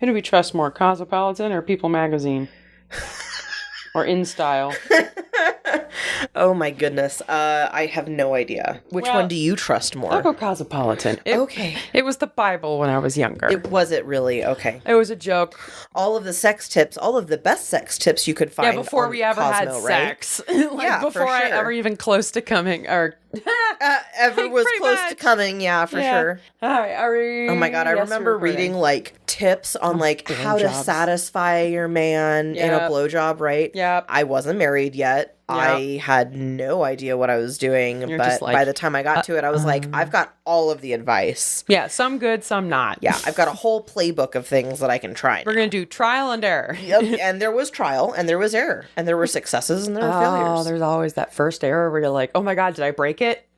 Who do we trust more, Cosmopolitan or People Magazine? Or InStyle? Oh my goodness. I have no idea. Which one do you trust more? I'll go Cosmopolitan. Okay. It was the Bible when I was younger. Was it really? Okay. It was a joke. All of the sex tips, all of the best sex tips you could find. Yeah, before we ever had sex. Before I ever even close to coming, or ever was close to coming. Yeah, for sure. All right. Oh my God, I remember reading like tips on like how to satisfy your man in a blowjob. Right? Yep. I wasn't married yet. Yep. I had no idea what I was doing, but by the time I got to it, I was like, I've got all of the advice. Yeah, some good, some not. Yeah, I've got a whole playbook of things that I can try. We're going to do trial and error. Yep, and there was trial, and there was error, and there were successes, and there were failures. Oh, there's always that first error where you're like, oh my God, did I break it?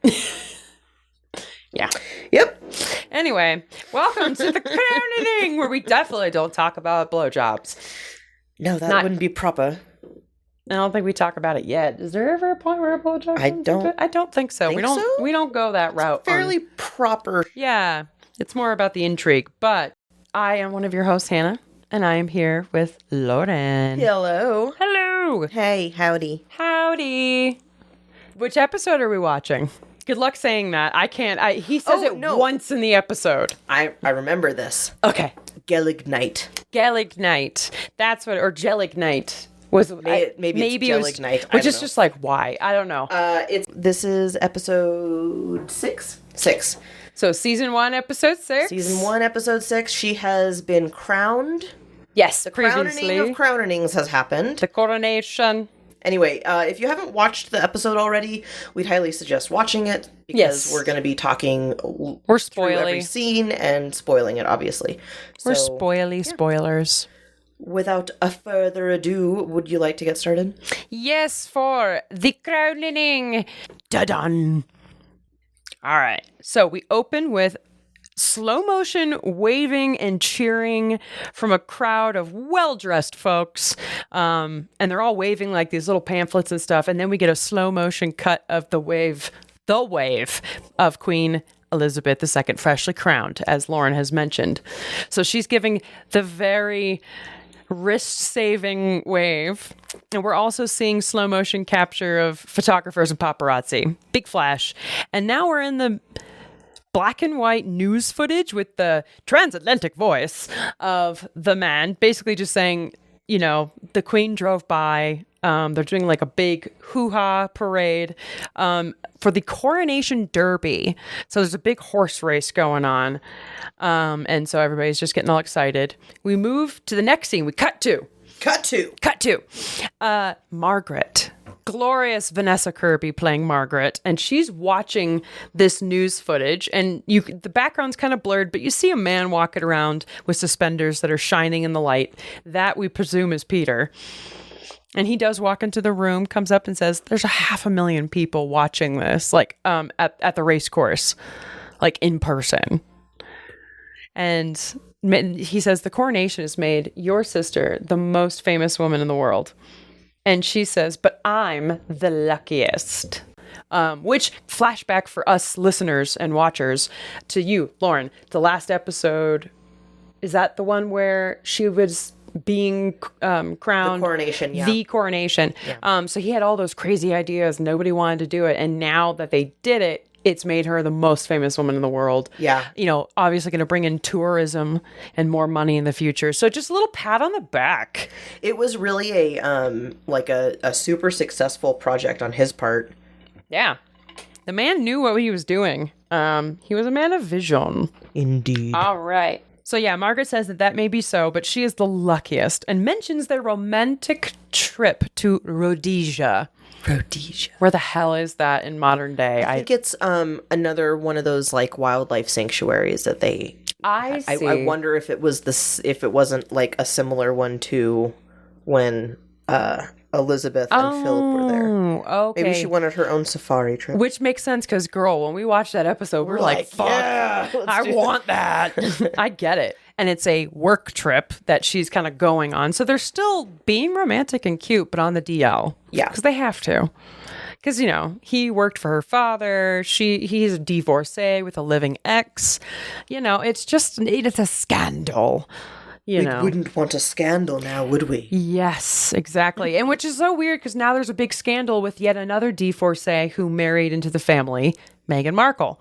Yeah. Yep. Anyway, welcome to the Crownening, where we definitely don't talk about blowjobs. No, that wouldn't be proper. I don't think we talk about it yet. Is there ever a point where a blowjob? I don't think so. We don't go that route. Fairly proper. Yeah, it's more about the intrigue. But I am one of your hosts, Hannah, and I am here with Lauren. Hello. Hello. Hey, howdy. Howdy. Which episode are we watching? Good luck saying that. I can't. He says once in the episode. I remember this. Okay. Gelignite. Gelignite. That's what, or Gelignite. Maybe it's Gelignite, which is just like, why? I don't know. This is episode 6. So season 1, episode 6. Season 1, episode 6. She has been crowned. Yes, the crowning of crownings has happened. The coronation. Anyway, if you haven't watched the episode already, we'd highly suggest watching it because we're going to be talking. We're spoiling every scene and spoiling it, obviously. We're spoilers. Without a further ado, would you like to get started? Yes, for the crowning. Dun-dun. All right. So we open with slow motion waving and cheering from a crowd of well-dressed folks. And they're all waving like these little pamphlets and stuff. And then we get a slow motion cut of the wave of Queen Elizabeth II, freshly crowned, as Lauren has mentioned. So she's giving the very wrist-saving wave. And we're also seeing slow motion capture of photographers and paparazzi. Big flash. And now we're in the black and white news footage with the transatlantic voice of the man, basically just saying, the Queen drove by. They're doing like a big hoo-ha parade for the Coronation Derby. So there's a big horse race going on. And so everybody's just getting all excited. We move to the next scene. We cut to Margaret. Glorious Vanessa Kirby playing Margaret, and she's watching this news footage, and the background's kind of blurred, but you see a man walking around with suspenders that are shining in the light. That we presume is Peter. And he does walk into the room, comes up and says, there's 500,000 people watching this, like at the race course, like in person. And he says, the coronation has made your sister the most famous woman in the world. And she says, but I'm the luckiest. Which, flashback for us listeners and watchers to you, Lauren, the last episode, is that the one where she was being crowned? The coronation, yeah. The coronation. Yeah. So he had all those crazy ideas. Nobody wanted to do it. And now that they did it, it's made her the most famous woman in the world. Yeah. Obviously going to bring in tourism and more money in the future. So just a little pat on the back. It was really a super successful project on his part. Yeah. The man knew what he was doing. He was a man of vision. Indeed. All right. So yeah, Margaret says that may be so, but she is the luckiest and mentions their romantic trip to Rhodesia. Where the hell is that in modern day? I think it's another one of those like wildlife sanctuaries that they. I see. I wonder if it wasn't like a similar one to when Elizabeth and Philip were there. Okay. Maybe she wanted her own safari trip. Which makes sense because, girl, when we watched that episode, we're like, fuck, yeah, I want that. I get it. And it's a work trip that she's kind of going on. So they're still being romantic and cute, but on the DL. Yeah. Because they have to. Because, he worked for her father. He's a divorcee with a living ex. It's a scandal. you know. We wouldn't want a scandal now, would we? Yes, exactly. And which is so weird because now there's a big scandal with yet another divorcee who married into the family, Meghan Markle.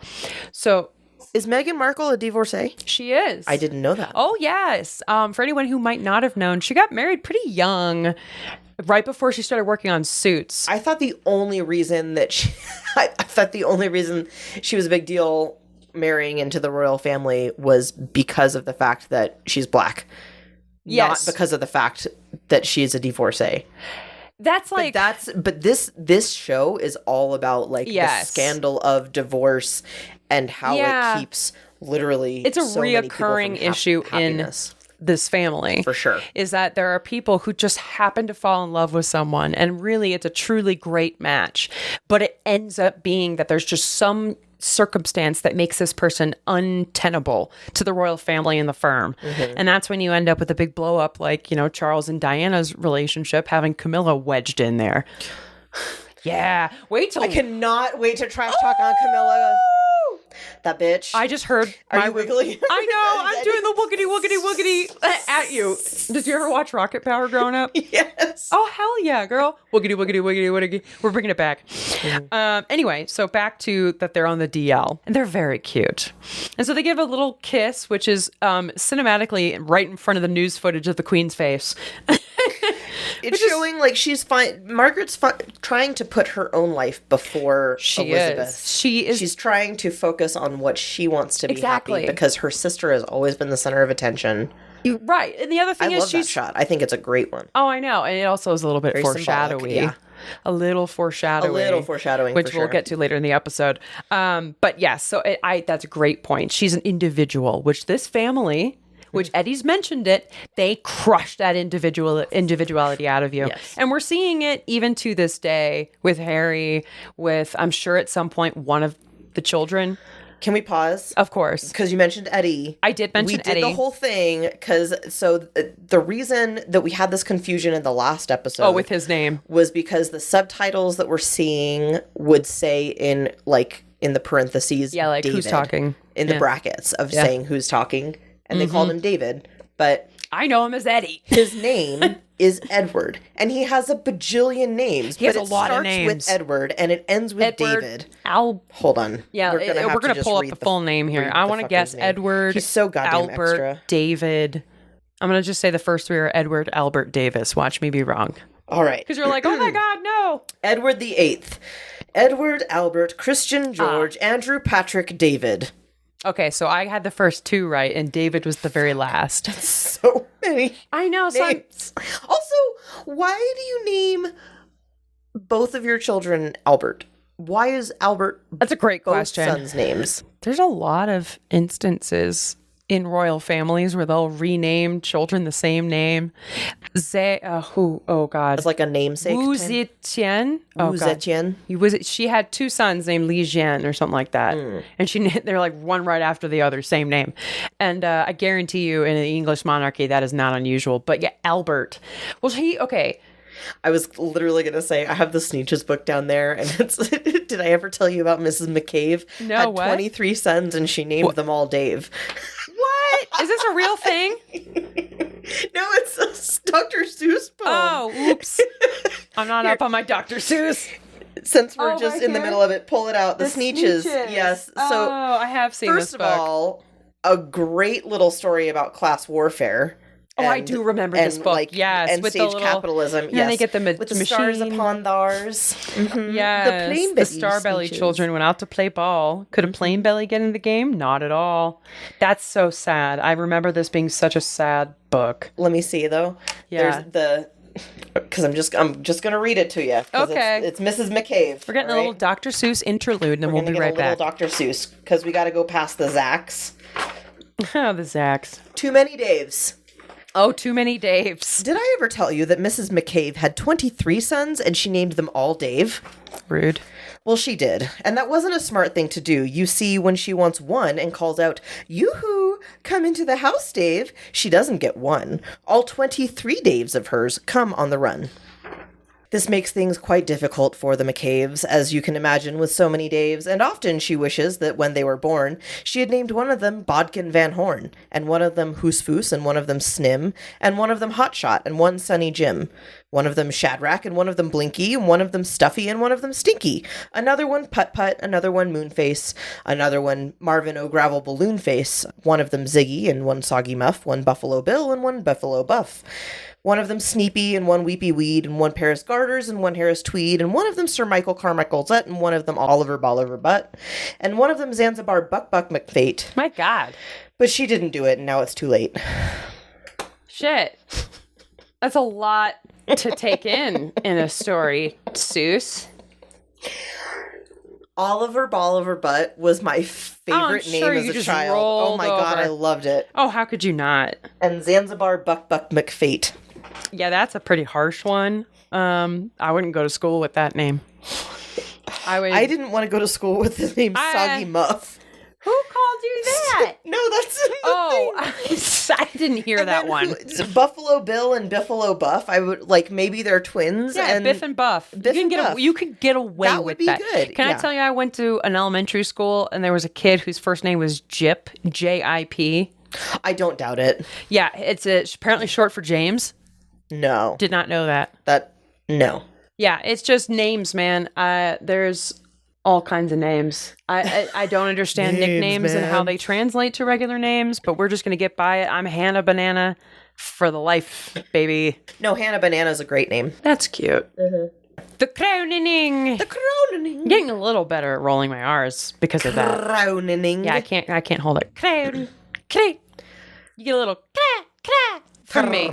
So is Meghan Markle a divorcee? She is. I didn't know that. Oh, yes. For anyone who might not have known, she got married pretty young, right before she started working on Suits. I thought the only reason that she was a big deal marrying into the royal family was because of the fact that she's black. Yes. Not because of the fact that she's a divorcee. That's like... But this show is all about like the scandal of divorce and how it keeps literally it's a reoccurring issue in this family. For sure. Is that there are people who just happen to fall in love with someone and really it's a truly great match. But it ends up being that there's just some circumstance that makes this person untenable to the royal family and the firm. Mm-hmm. And that's when you end up with a big blow up like, you know, Charles and Diana's relationship, having Camilla wedged in there. Yeah. I cannot wait to trash talk on Camilla. That bitch. I just heard. Are you wiggly? I know. I'm doing the woogity at you. Did you ever watch Rocket Power growing up? Yes. Oh, hell yeah, girl. Woogity. We're bringing it back. Anyway, so back to that they're on the DL. And they're very cute. And so they give a little kiss, which is cinematically right in front of the news footage of the Queen's face. It's showing like she's fine. Margaret's trying to put her own life before Elizabeth. She's trying to focus on what she wants to be happy because her sister has always been the center of attention. Right. And the other thing is that shot. I think it's a great one. Oh, I know. And it also is a little bit foreshadowy. Yeah. A little foreshadowing. Which we'll get to later in the episode. But yes, so that's a great point. She's an individual, which this family... which Eddie's mentioned it, they crushed that individuality out of you. Yes. And we're seeing it even to this day with Harry, with, I'm sure at some point, one of the children. Can we pause? Of course. Because you mentioned Eddie. I did mention Eddie. We did the whole thing because, the reason that we had this confusion in the last episode. Oh, with his name. Was because the subtitles that we're seeing would say in the parentheses, yeah, like David, who's talking. In the brackets of saying who's talking. And they called him David, but... I know him as Eddie. His name is Edward, and he has a bajillion names. He has a lot of names. It starts with Edward, and it ends with David. Hold on. Yeah, we're going to pull up the full name here. I want to guess Edward, He's so goddamn Albert, extra. David. I'm going to just say the first three are Edward, Albert, Davis. Watch me be wrong. All right. Because you're like, oh my God, no. Edward the 8th. Edward, Albert, Christian, George, Andrew, Patrick, David. Okay, so I had the first two right, and David was the very last. That's so many. I know. Names. Also, why do you name both of your children Albert? Why is Albert? That's a great question. Both sons' names. There's a lot of instances in royal families where they'll rename children the same name. Oh God. It's like a namesake. Wu Zetian. Oh God. She had two sons named Li Jian or something like that. And they're like one right after the other, same name. And I guarantee you in the English monarchy, that is not unusual. But yeah, Albert. Well, okay. I was literally going to say, I have the Sneetches book down there, and it's, did I ever tell you about Mrs. McCabe? No, had 23 sons, and she named them all Dave. What? Is this a real thing? No, it's a Dr. Seuss poem. Oh, oops. I'm not up on my Dr. Seuss. Since we're just in the middle of it, pull it out. The Sneetches. Yes. So, I have seen this book. First of all, a great little story about class warfare. Oh, I do remember this book. Yes, and with stage the little capitalism. Yes, and they get the with the stars upon theirs. Mm-hmm. Yes, the Starbelly children went out to play ball. Could a plain belly get in the game? Not at all. That's so sad. I remember this being such a sad book. Let me see though. Yeah. There's because I'm just gonna read it to you. Okay. It's Mrs. McCabe. We're getting a little Dr. Seuss interlude, and then we'll be right back. A little Dr. Seuss because we got to go past the Zacks. Oh, the Zacks. Too many Daves. Oh, too many Daves. Did I ever tell you that Mrs. McCabe had 23 sons and she named them all Dave? Rude. Well, she did. And that wasn't a smart thing to do. You see, when she wants one and calls out, "Yoo-hoo, come into the house, Dave," she doesn't get one. All 23 Daves of hers come on the run. This makes things quite difficult for the McCaves, as you can imagine with so many Daves, and often she wishes that when they were born, she had named one of them Bodkin Van Horn, and one of them Hoosfoos, and one of them Snim, and one of them Hotshot, and one Sunny Jim. One of them Shadrach, and one of them Blinky, and one of them Stuffy, and one of them Stinky. Another one Putt-Putt, another one Moonface, another one Marvin O'Gravel Balloonface, one of them Ziggy, and one Soggy Muff, one Buffalo Bill, and one Buffalo Buff. One of them Sneepy, and one Weepy Weed, and one Paris Garters, and one Harris Tweed, and one of them Sir Michael Carmichael Zet, and one of them Oliver Bolivar Butt, and one of them Zanzibar Buck McFate. My God. But she didn't do it, and now it's too late. Shit. That's a lot to take in a story, Seuss. Oliver Bolivar Butt was my favorite name as a child. Oh my God, I loved it. Oh, how could you not? And Zanzibar Buck McFate. Yeah, that's a pretty harsh one. I wouldn't go to school with that name. I didn't want to go to school with the name Soggy Muff. Who called you that? No, that's I didn't hear that one. Buffalo Bill and Buffalo Buff. I would maybe they're twins. Yeah, and Biff and Buff. You could get away with that. That would be good. Can I tell you, I went to an elementary school and there was a kid whose first name was Jip, J-I-P. I don't doubt it. Yeah, it's apparently short for James. No. Did not know that. No. Yeah, it's just names, man. There's all kinds of names. I don't understand nicknames and how they translate to regular names, but we're just going to get by it. I'm Hannah Banana for the life, baby. No, Hannah Banana's a great name. That's cute. Mm-hmm. The Crownening. The Crownening. Getting a little better at rolling my R's because of that. Crownening. Yeah, I can't hold it. Crown. You get a little from me.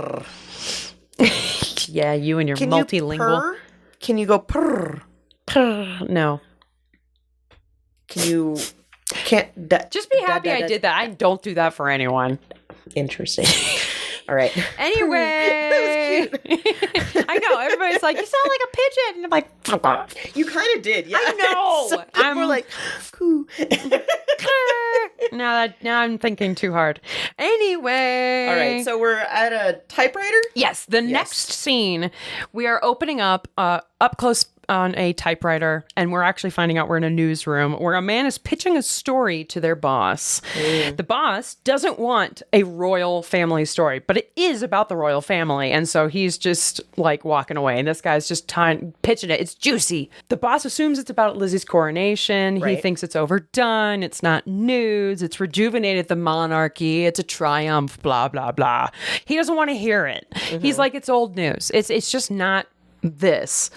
Yeah, you and your multilingual. Can you go purr? No. Can't just be happy I did that. I don't do that for anyone. Interesting. All right. Anyway. That was cute. I know. Everybody's like, you sound like a pigeon. And I'm like, fuck off. You kind of did. Yeah. I know. So I'm more like, coo. Now I'm thinking too hard. Anyway. All right. So we're at a typewriter? Yes. The next scene, we are opening up close on a typewriter, and we're actually finding out we're in a newsroom where a man is pitching a story to their boss. The boss doesn't want a royal family story, but it is about the royal family, and so he's just like walking away, and this guy's just pitching it. It's juicy. The boss assumes it's about Lizzie's coronation. Right. He thinks it's overdone. It's not news. It's rejuvenated the monarchy. It's a triumph, blah, blah, blah. He doesn't want to hear it. Mm-hmm. He's like, it's old news. It's just not this.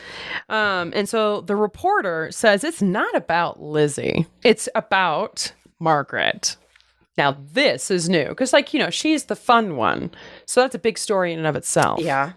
And so the reporter says it's not about Lizzie. It's about Margaret. Now, this is new because, she's the fun one. So that's a big story in and of itself. Yeah.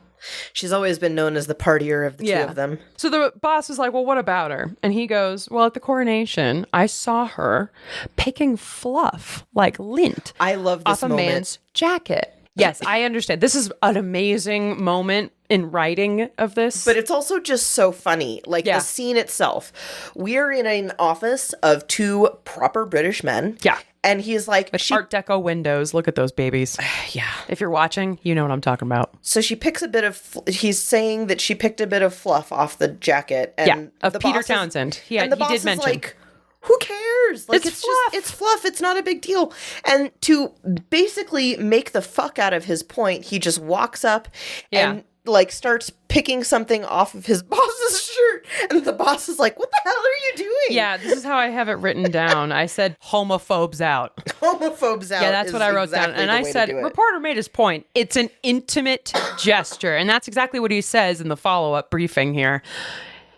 She's always been known as the partier of the two of them. So the boss is like, well, what about her? And he goes, well, at the coronation, I saw her picking fluff like lint. I love this off a man's jacket. Yes, I understand. This is an amazing moment in writing of this. But it's also just so funny. The scene itself. We're in an office of two proper British men. Yeah. And he's like... With Art Deco windows. Look at those babies. Yeah. If you're watching, you know what I'm talking about. So she picks a bit of... He's saying that she picked a bit of fluff off the jacket. And of Peter Townsend. He did mention. Like, who cares? It's fluff. It's fluff. It's not a big deal. And to basically make the fuck out of his point, he just walks up and starts picking something off of his boss's shirt. And the boss is like, what the hell are you doing? Yeah, this is how I have it written down. I said, homophobes out. Homophobes out. Yeah, that's what I wrote down. And I said, reporter made his point. It's an intimate gesture. And that's exactly what he says in the follow-up briefing here.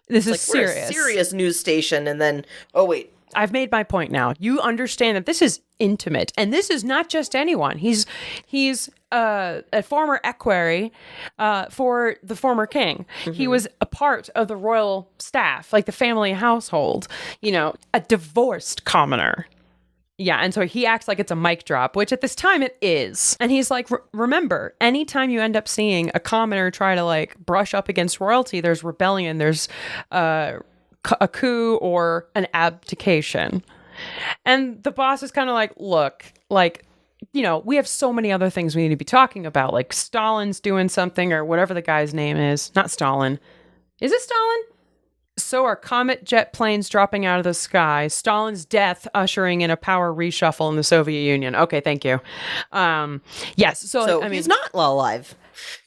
This is serious. We're a serious news station. And then, oh, wait. I've made my point now. You understand that this is intimate, and this is not just anyone. He's a former equerry for the former king. Mm-hmm. He was a part of the royal staff, like the family household. A divorced commoner. Yeah, and so he acts like it's a mic drop, which at this time it is. And he's like, remember, anytime you end up seeing a commoner try to brush up against royalty, there's rebellion, there's a coup or an abdication. And the boss is kind of like, look, we have so many other things we need to be talking about, like Stalin's doing something or whatever the guy's name is. Not Stalin. Is it Stalin? So are comet jet planes dropping out of the sky. Stalin's death ushering in a power reshuffle in the Soviet Union. Okay, thank you. Yes. So I mean, he's not alive.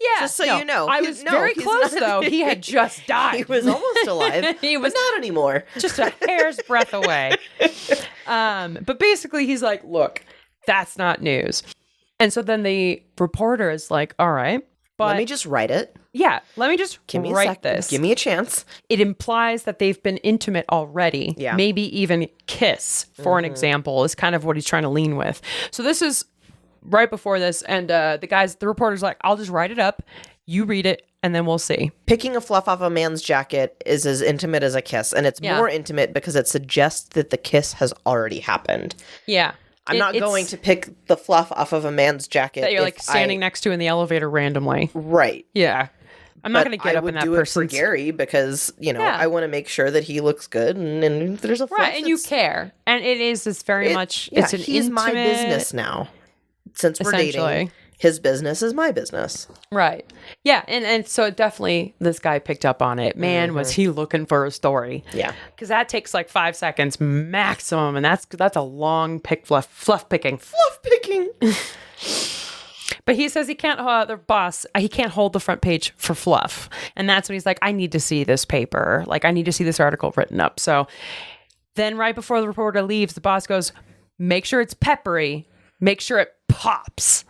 Yeah. Just so you know. I was very close, though. He had just died. He was almost alive. He was not anymore. Just a hair's breadth away. But basically, he's like, look, that's not news. And so then the reporter is like, all right. But let me just write it. Yeah, let me just write this. Give me a chance. It implies that they've been intimate already. Yeah. Maybe even kiss, for an example, is kind of what he's trying to lean with. So this is right before this, and the reporter's like, I'll just write it up. You read it, and then we'll see. Picking a fluff off a man's jacket is as intimate as a kiss, and it's more intimate because it suggests that the kiss has already happened. Yeah. I'm not going to pick the fluff off of a man's jacket that you're like standing next to in the elevator randomly. Right. Yeah. I'm not going to get up in that person's... I would do it for Gary because, I want to make sure that he looks good and there's a fluff. Right, and you care. And it's very much... Yeah, it's he's my business now. Since we're dating, his business is my business. Right. Yeah, and so definitely this guy picked up on it. Man, was he looking for a story. Yeah. Because that takes like 5 seconds maximum, and that's a long fluff picking. Fluff picking! But he says he can't, the boss, he can't hold the front page for Fluff. And that's when he's like, I need to see this paper. Like, I need to see this article written up. So then right before the reporter leaves, the boss goes, make sure it's peppery. Make sure it pops.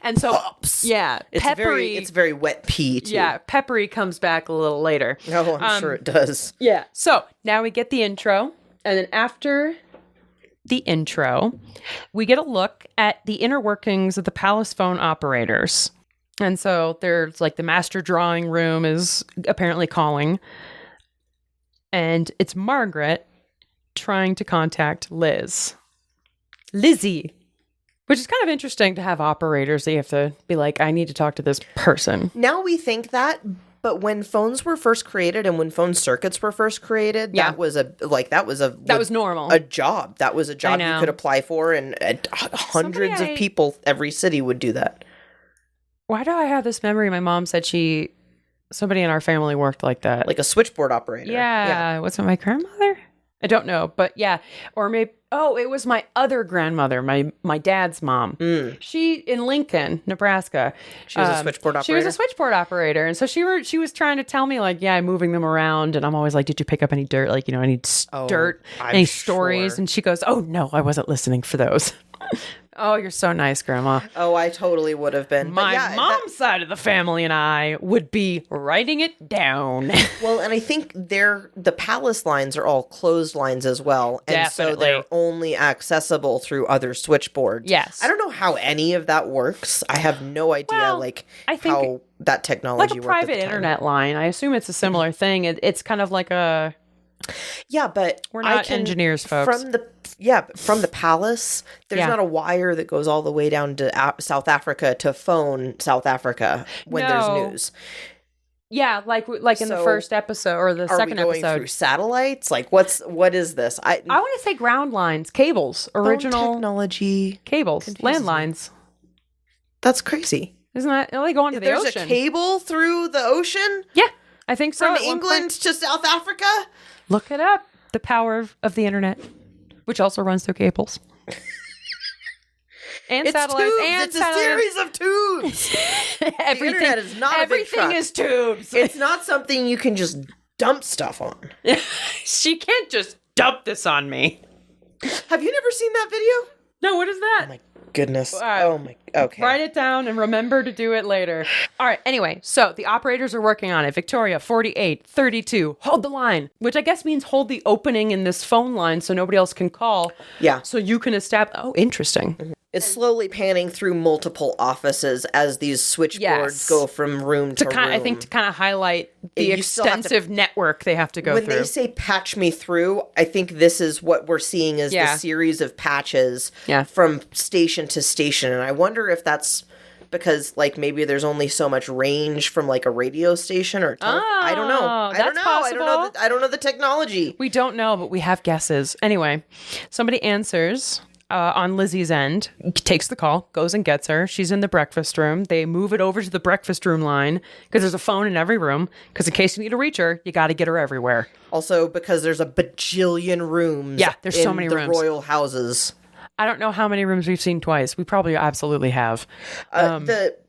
And so, yeah, peppery. It's very wet pea, too. Yeah, peppery comes back a little later. Oh, I'm sure it does. Yeah. So now we get the intro. And then after the intro, we get a look at the inner workings of the palace phone operators. And so there's like the master drawing room is apparently calling. And it's Margaret trying to contact Lizzie. Which is kind of interesting to have operators that you have to be like, I need to talk to this person. Now we think that, but when phones were first created and when phone circuits were first created, that was normal. A job. That was a job you could apply for, and hundreds of people, every city would do that. Why do I have this memory? My mom said somebody in our family worked like that. Like a switchboard operator. Yeah. What's it, my grandmother? I don't know, but yeah. Or maybe, it was my other grandmother, my dad's mom. She, in Lincoln, Nebraska. She was a switchboard operator? She was a switchboard operator. And so she was trying to tell me, like, I'm moving them around. And I'm always like, did you pick up any dirt? Like, any dirt, any stories? And she goes, oh, no, I wasn't listening for those. Oh, you're so nice, Grandma. Oh, I totally would have been. My mom's side of the family and I would be writing it down. Well, and I think the palace lines are all closed lines as well. And Definitely. So they're only accessible through other switchboards. Yes. I don't know how any of that works. I have no idea, how that technology works. Like a private internet line. I assume it's a similar thing. It's kind of like a... Yeah, but we're not engineers, folks. From the palace, there's not a wire that goes all the way down to South Africa to phone South Africa when there's news. Yeah, like in the first episode or the second episode. Are we going through satellites? Like, what is this? I want to say ground lines, cables, original technology, cables, landlines. That's crazy. Isn't that? They go into the ocean. There's a cable through the ocean? Yeah, I think so. From England to South Africa? Look it up. The power of the internet, which also runs through cables. And satellites. Tubes. And it's a series of tubes. The internet is not a big truck. Everything is tubes. It's not something you can just dump stuff on. She can't just dump this on me. Have you never seen that video? No, what is that? Oh my goodness. Okay. Write it down and remember to do it later. All right, anyway, so the operators are working on it. Victoria, 48, 32, hold the line, which I guess means hold the opening in this phone line so nobody else can call. Yeah. So you can establish... Oh, interesting. Mm-hmm. It's slowly panning through multiple offices as these switchboards go from room to room. I think to kind of highlight the extensive network they have to go through. When they say patch me through, I think this is what we're seeing is the series of patches from station to station. And I wonder if that's because maybe there's only so much range from a radio station or I don't know. I don't know. Possible. I don't know the technology. We don't know, but we have guesses. Anyway, somebody answers. on Lizzie's end, takes the call, goes and gets her. She's in the breakfast room. They move it over to the breakfast room line because there's a phone in every room. Because in case you need to reach her, you got to get her everywhere. Also, because there's a bajillion rooms. Yeah, there's so many rooms. The royal houses. I don't know how many rooms we've seen twice. We probably absolutely have. But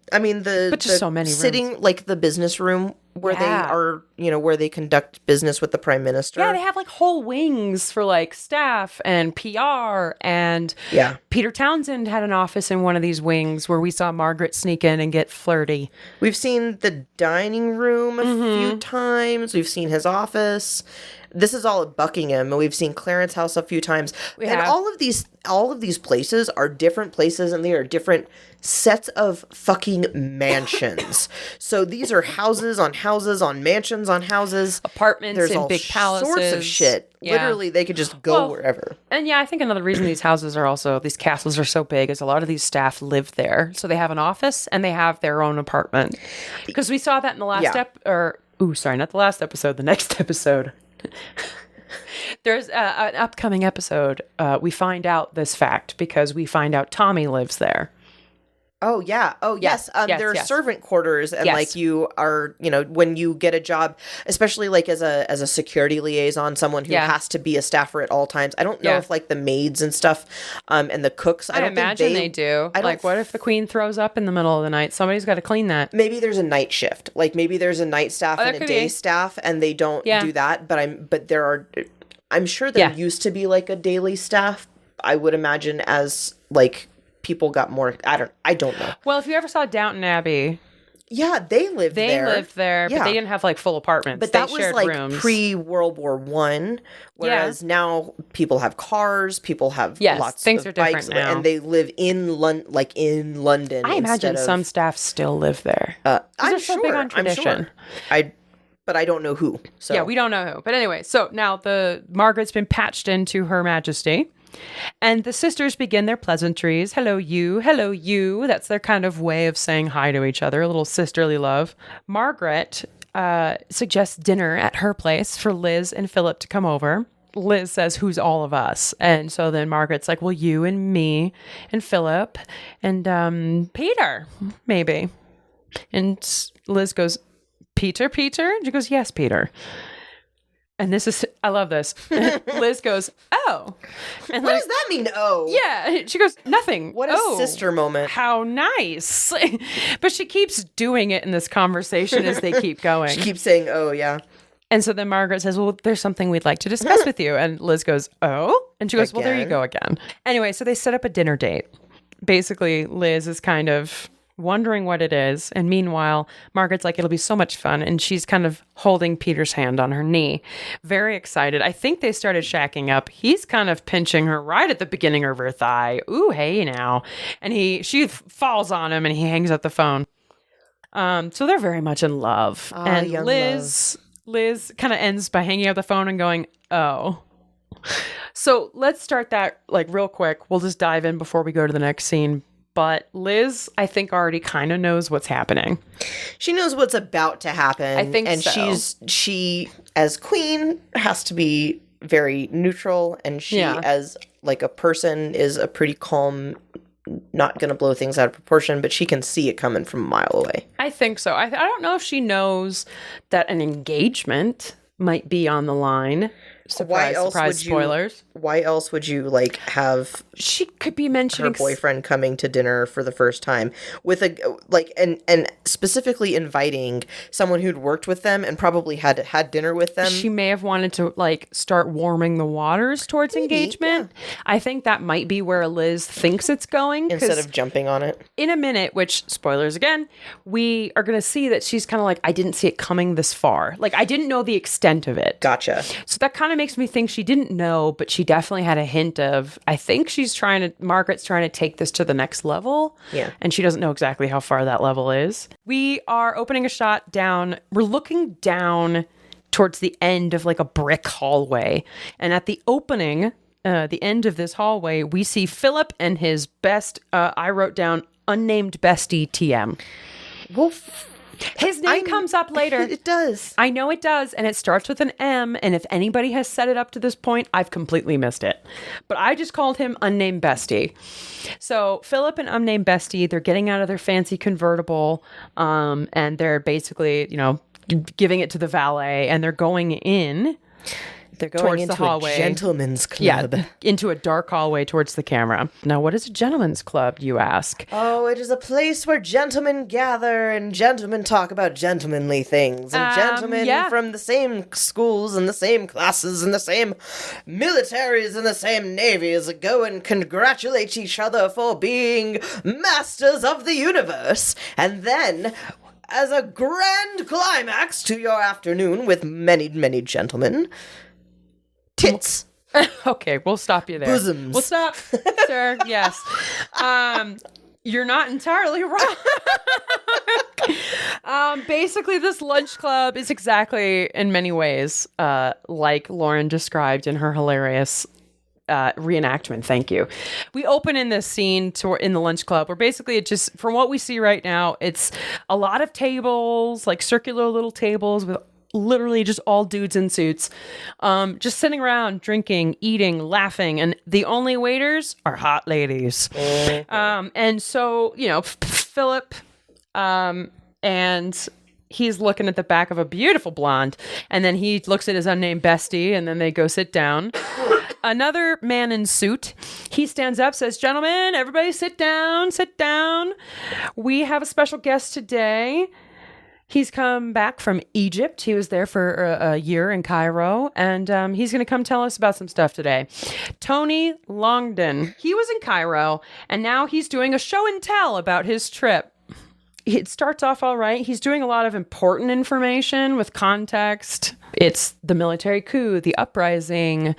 just so many sitting rooms. Like the business room where they are, where they conduct business with the prime minister. Yeah, they have like whole wings for like staff and PR. And Peter Townsend had an office in one of these wings where we saw Margaret sneak in and get flirty. We've seen the dining room a few times. We've seen his office. This is all at Buckingham, and we've seen Clarence House a few times. And all of these places are different places, and they are different sets of fucking mansions. So these are houses on mansions on houses. Apartments in big palaces. Sorts of shit. Yeah. Literally, they could just go wherever. And I think another reason these castles are so big is a lot of these staff live there. So they have an office, and they have their own apartment. Because we saw that in the last the next episode. There's an upcoming episode. We find out this fact because we find out Tommy lives there. Oh, yeah. Oh, yes. There are servant quarters, and like you are, when you get a job, especially like as a security liaison, someone who has to be a staffer at all times. I don't know if like the maids and stuff and the cooks, I don't imagine they do. Like, what if the queen throws up in the middle of the night? Somebody's got to clean that. Maybe there's a night shift. Like maybe there's a night staff and a day staff, and they don't do that. I'm sure there used to be like a daily staff, I would imagine, as like people got more. I don't know. Well, if you ever saw Downton Abbey, they lived there, but they didn't have like full apartments. But that was like pre-World War I, whereas now people have cars, people have lots things of are different bikes, now. And they live in London. I imagine some staff still live there. I'm so big on tradition. But I don't know who. So. Yeah, we don't know who. But anyway, so now Margaret's been patched into Her Majesty. And the sisters begin their pleasantries. Hello, you. Hello, you. That's their kind of way of saying hi to each other. A little sisterly love. Margaret suggests dinner at her place for Liz and Philip to come over. Liz says, who's all of us? And so then Margaret's like, well, you and me and Philip and Peter, maybe. And Liz goes, Peter? And she goes, yes, Peter. And I love this. Liz goes, oh. And what does that mean, oh? Yeah. She goes, nothing. What a sister moment. How nice. But she keeps doing it in this conversation as they keep going. She keeps saying, oh, yeah. And so then Margaret says, well, there's something we'd like to discuss with you. And Liz goes, oh? And she goes, well, there you go again. Anyway, so they set up a dinner date. Basically, Liz is kind of wondering what it is. And meanwhile, Margaret's like, it'll be so much fun. And she's kind of holding Peter's hand on her knee. Very excited. I think they started shacking up. He's kind of pinching her right at the beginning of her thigh. Ooh, hey now. And she falls on him and he hangs up the phone. So they're very much in love. And Liz kind of ends by hanging up the phone and going, oh. So let's start that like real quick. We'll just dive in before we go to the next scene. But Liz, I think, already kind of knows what's happening. She knows what's about to happen. I think and so. she, as queen, has to be very neutral. And she, as like a person, is a pretty calm, not going to blow things out of proportion. But she can see it coming from a mile away. I think so. I don't know if she knows that an engagement might be on the line. Surprise, spoilers. Why else would you like have she could be mentioning her boyfriend coming to dinner for the first time with and specifically inviting someone who'd worked with them and probably had dinner with them? She may have wanted to like start warming the waters towards engagement. Yeah. I think that might be where Liz thinks it's going instead of jumping on it. In a minute, which spoilers again, we are going to see that she's kind of like, I didn't see it coming this far. Like I didn't know the extent of it. Gotcha. So that kind of makes me think she didn't know, but she definitely had a hint of, I think Margaret's trying to take this to the next level. Yeah. And she doesn't know exactly how far that level is. We are opening a shot down. We're looking down towards the end of like a brick hallway. And at the opening, the end of this hallway, we see Philip and his best, I wrote down, unnamed bestie TM. Well, His name comes up later. It does. I know it does, and it starts with an M, and if anybody has set it up to this point, I've completely missed it. But I just called him Unnamed Bestie. So Philip and Unnamed Bestie, they're getting out of their fancy convertible, and they're basically, giving it to the valet, and they're going in. They're going into a gentleman's club. Yeah, into a dark hallway towards the camera. Now, what is a gentleman's club, you ask? Oh, it is a place where gentlemen gather and gentlemen talk about gentlemanly things. And gentlemen from the same schools and the same classes and the same militaries and the same navies go and congratulate each other for being masters of the universe. And then, as a grand climax to your afternoon with many, many gentlemen, tits. Okay, we'll stop you there. Bosoms. We'll stop, sir. Yes. You're not entirely wrong. Basically, this lunch club is exactly, in many ways, like Lauren described in her hilarious reenactment. Thank you. We open in this scene in the lunch club where basically it just, from what we see right now, it's a lot of tables, like circular little tables with literally just all dudes in suits, just sitting around, drinking, eating, laughing, and the only waiters are hot ladies. And so, Philip, and he's looking at the back of a beautiful blonde, and then he looks at his unnamed bestie, and then they go sit down. Another man in suit, he stands up, says, "Gentlemen, everybody sit down, sit down. We have a special guest today. He's come back from Egypt. He was there for a year in Cairo, and he's going to come tell us about some stuff today. Tony Longden. He was in Cairo, and now he's doing a show and tell about his trip. It starts off all right. He's doing a lot of important information with context. It's the military coup, the uprising.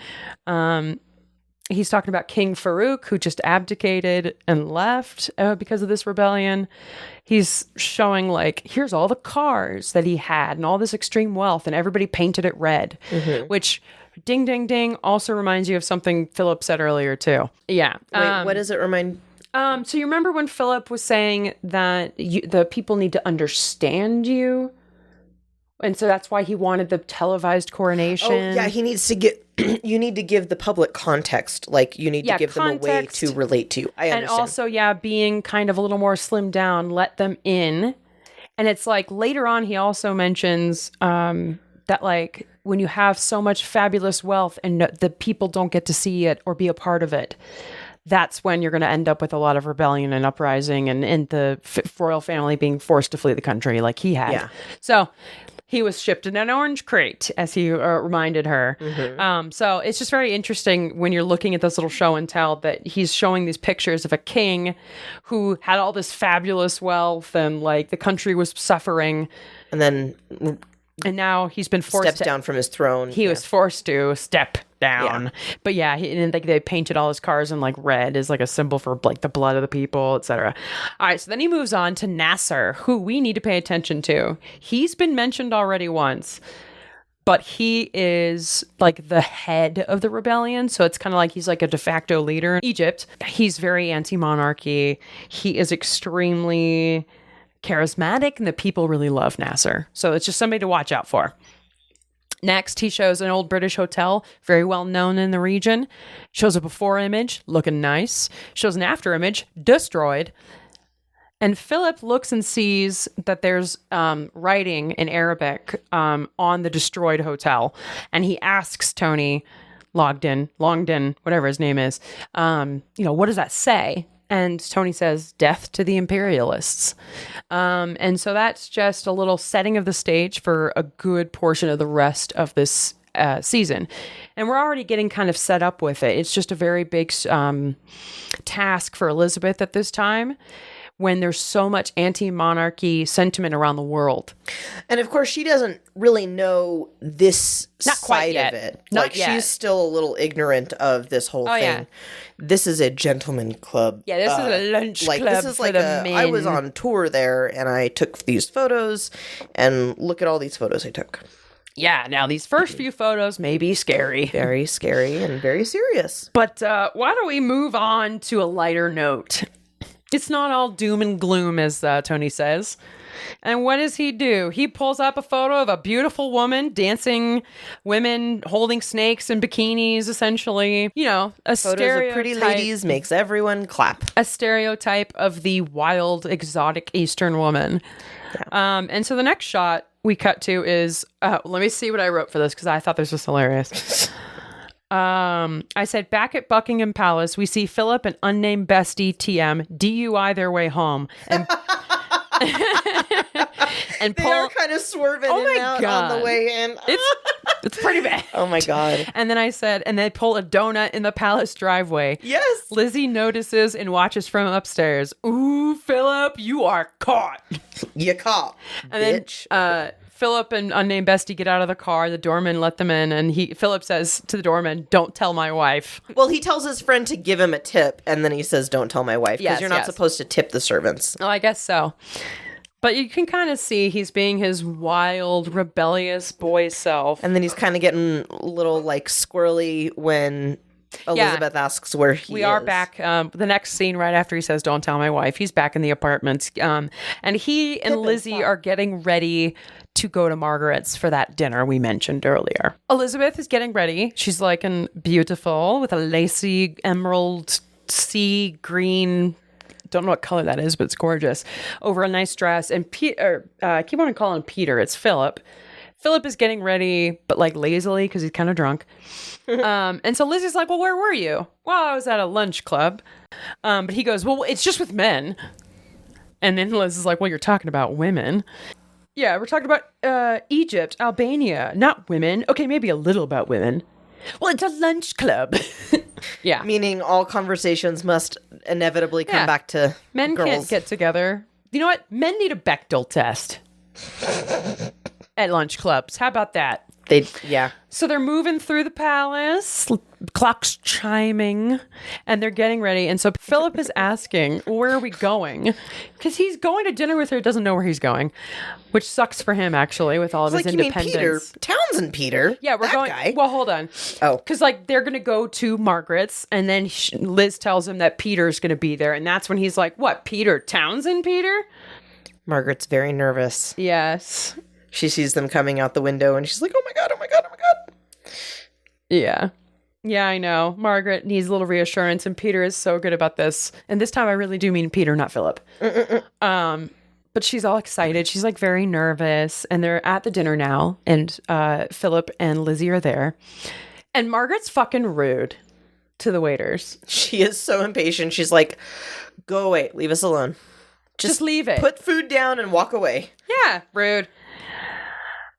He's talking about King Farouk, who just abdicated and left because of this rebellion. He's showing, here's all the cars that he had and all this extreme wealth, and everybody painted it red, which, ding, ding, ding, also reminds you of something Philip said earlier, too. Yeah. Wait, what does it remind? So you remember when Philip was saying that the people need to understand you? And so that's why he wanted the televised coronation. Oh, yeah, he needs to get... you need to give the public context. You need to give them a way to relate to you. I understand. And also, being kind of a little more slimmed down, let them in. And it's later on, he also mentions that, when you have so much fabulous wealth and the people don't get to see it or be a part of it, that's when you're going to end up with a lot of rebellion and uprising and the royal family being forced to flee the country like he had. Yeah. So... he was shipped in an orange crate, as he reminded her. So it's just very interesting when you're looking at this little show and tell that he's showing these pictures of a king who had all this fabulous wealth and the country was suffering. And now he's been forced stepped down from his throne. He was forced to step down. Yeah. But and they painted all his cars in red as a symbol for the blood of the people, etc. All right, so then he moves on to Nasser, who we need to pay attention to. He's been mentioned already once, but he is the head of the rebellion. So it's kind of he's a de facto leader in Egypt. He's very anti-monarchy. He is extremely charismatic, and the people really love Nasser. So it's just somebody to watch out for. Next, he shows an old British hotel, very well known in the region. Shows a before image, looking nice. Shows an after image, destroyed. And Philip looks and sees that there's writing in Arabic on the destroyed hotel. And he asks Tony Longden, whatever his name is, what does that say? And Tony says, "Death to the imperialists." And so that's just a little setting of the stage for a good portion of the rest of this season. And we're already getting kind of set up with it. It's just a very big task for Elizabeth at this time, when there's so much anti-monarchy sentiment around the world. And of course, she doesn't really know this side of it. Not yet. She's still a little ignorant of this whole thing. Yeah. This is a gentleman club. Yeah, this is a lunch club this is for the men. I was on tour there, and I took these photos, and look at all these photos I took. Yeah, now these first few photos may be scary. Very scary and very serious. But why don't we move on to a lighter note? It's not all doom and gloom, as Tony says. And what does he do? He pulls up a photo of a beautiful woman, dancing women holding snakes in bikinis, essentially. You know, a photos of pretty ladies makes everyone clap. A stereotype of the wild, exotic Eastern woman. Yeah. And so the next shot we cut to is, let me see what I wrote for this, because I thought this was hilarious. I said, back at Buckingham Palace, we see Philip and unnamed bestie TM DUI their way home. And they are kind of swerving in and out on the way in. It's pretty bad. Oh my God. And then I said, and they pull a donut in the palace driveway. Yes. Lizzie notices and watches from upstairs. Ooh, Philip, you are caught. You caught, and bitch. Then Philip and unnamed bestie get out of the car. The doorman let them in, and Philip says to the doorman, "Don't tell my wife." Well, he tells his friend to give him a tip, and then he says, "Don't tell my wife," because you're not supposed to tip the servants. Oh, I guess so. But you can kind of see he's being his wild, rebellious boy self. And then he's kind of getting a little, like, squirrely when Elizabeth asks where he is. We are back. The next scene right after he says, "Don't tell my wife," he's back in the apartment. And he and Lizzie are getting ready to go to Margaret's for that dinner we mentioned earlier. Elizabeth is getting ready. She's looking beautiful with a lacy emerald sea green, don't know what color that is, but it's gorgeous, over a nice dress. And I keep on calling him Peter. It's Philip. Philip is getting ready, but like lazily because he's kind of drunk. And so Lizzie's like, "Well, where were you?" "Well, I was at a lunch club." But he goes, "Well, it's just with men." And then Liz is like, "Well, you're talking about women." "Yeah, we're talking about Egypt, Albania, not women." "Okay, maybe a little about women." "Well, it's a lunch club." Yeah. Meaning all conversations must inevitably come back to men girls. Can't get together. You know what? Men need a Bechdel test at lunch clubs. How about that? So they're moving through the palace, clocks chiming, and they're getting ready. And so Philip is asking, "Where are we going?" Because he's going to dinner with her, doesn't know where he's going, which sucks for him, actually, with all of his independence. You mean Peter? Townsend Peter? Yeah, we're going. Guy. Well, hold on. Oh. Because, like, they're going to go to Margaret's, and then Liz tells him that Peter's going to be there. And that's when he's like, "What, Peter? Townsend Peter?" Margaret's very nervous. Yes. She sees them coming out the window and she's like, "Oh my God, oh my God, oh my God." Yeah. Yeah, I know. Margaret needs a little reassurance, and Peter is so good about this. And this time I really do mean Peter, not Philip. But she's all excited. She's like very nervous, and they're at the dinner now, and Philip and Lizzie are there. And Margaret's fucking rude to the waiters. She is so impatient. She's like, "Go away. Leave us alone. Just leave it. Put food down and walk away." Yeah, rude.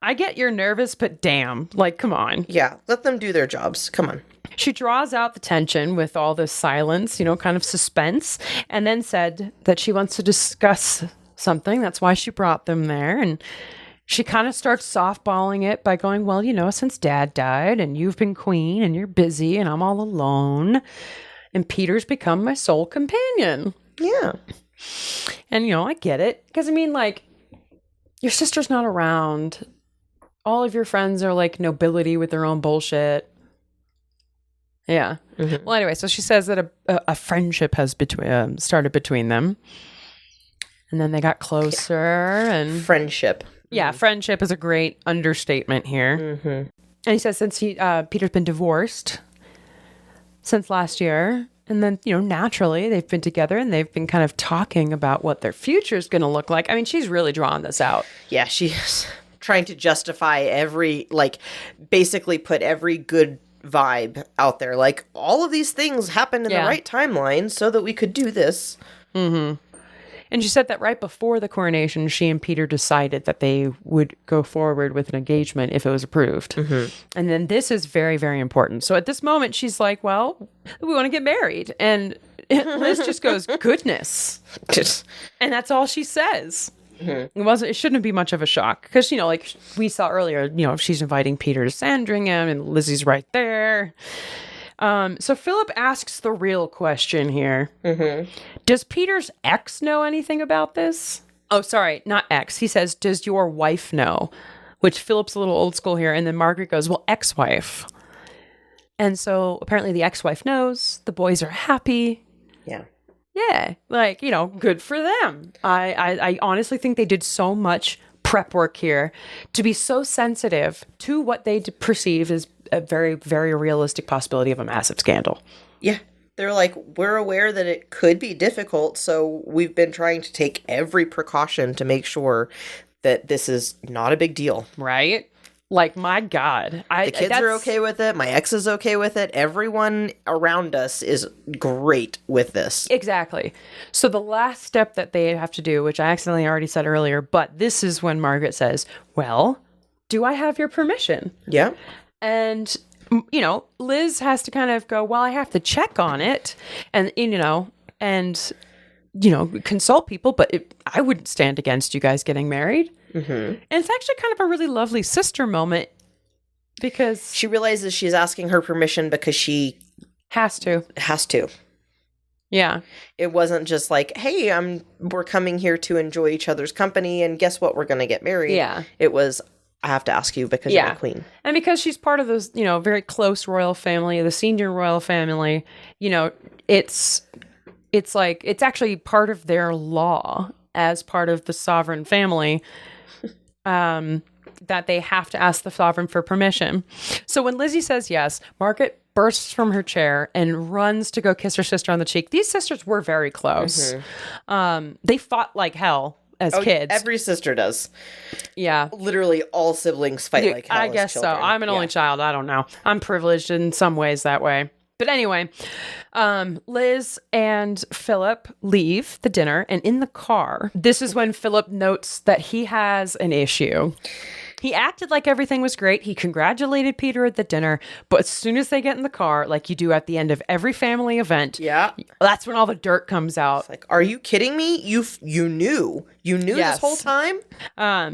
I get you're nervous, but damn, like, come on. Yeah, let them do their jobs. Come on. She draws out the tension with all this silence, you know, kind of suspense, and then said that she wants to discuss something. That's why she brought them there. And she kind of starts softballing it by going, "Well, you know, since Dad died and you've been queen and you're busy and I'm all alone, and Peter's become my sole companion." Yeah. And, you know, I get it. Because, I mean, like, your sister's not around. All of your friends are like nobility with their own bullshit. Yeah. Mm-hmm. Well, anyway, so she says that a friendship has started between them. And then they got closer. And friendship. Yeah, friendship is a great understatement here. Mm-hmm. And he says since Peter's been divorced since last year. And then, you know, naturally they've been together and they've been kind of talking about what their future is going to look like. I mean, she's really drawing this out. Yeah, she's trying to justify basically put every good vibe out there. Like, all of these things happened in the right timeline so that we could do this. Mm-hmm. And she said that right before the coronation, she and Peter decided that they would go forward with an engagement if it was approved. Mm-hmm. And then this is very, very important. So at this moment, she's like, "Well, we want to get married." And Liz just goes, "Goodness." And that's all she says. Mm-hmm. It shouldn't be much of a shock because, you know, like we saw earlier, you know, she's inviting Peter to Sandringham and Lizzie's right there. So Philip asks the real question here. Mm-hmm. Does Peter's ex know anything about this? Oh, sorry, not ex. He says, "Does your wife know?" Which Philip's a little old school here. And then Margaret goes, "Well, ex-wife." And so apparently the ex-wife knows. The boys are happy. Yeah. Yeah, like, good for them. I honestly think they did so much prep work here to be so sensitive to what they perceive as a very, very realistic possibility of a massive scandal. Yeah. They're like, we're aware that it could be difficult, so we've been trying to take every precaution to make sure that this is not a big deal. Right? Like, my God. The kids are okay with it. My ex is okay with it. Everyone around us is great with this. Exactly. So the last step that they have to do, which I accidentally already said earlier, but this is when Margaret says, well, do I have your permission? Yeah. And, Liz has to kind of go, well, I have to check on it and, consult people, but I wouldn't stand against you guys getting married. Mm-hmm. And it's actually kind of a really lovely sister moment because she realizes she's asking her permission because she has to. Yeah. It wasn't just like, hey, we're coming here to enjoy each other's company and guess what? We're going to get married. Yeah. It was, I have to ask you because you're a queen. And because she's part of this, very close royal family, the senior royal family, it's like, it's actually part of their law as part of the sovereign family that they have to ask the sovereign for permission. So when Lizzie says yes, Margaret bursts from her chair and runs to go kiss her sister on the cheek. These sisters were very close. Mm-hmm. They fought like hell as kids. Every sister does. Yeah. Literally all siblings fight like hell. I guess so. I'm an only child. I don't know. I'm privileged in some ways that way. But anyway, Liz and Philip leave the dinner, and in the car, this is when Philip notes that he has an issue. He acted like everything was great. He congratulated Peter at the dinner, but as soon as they get in the car, like you do at the end of every family event, that's when all the dirt comes out. It's like, are you kidding me? You knew this whole time?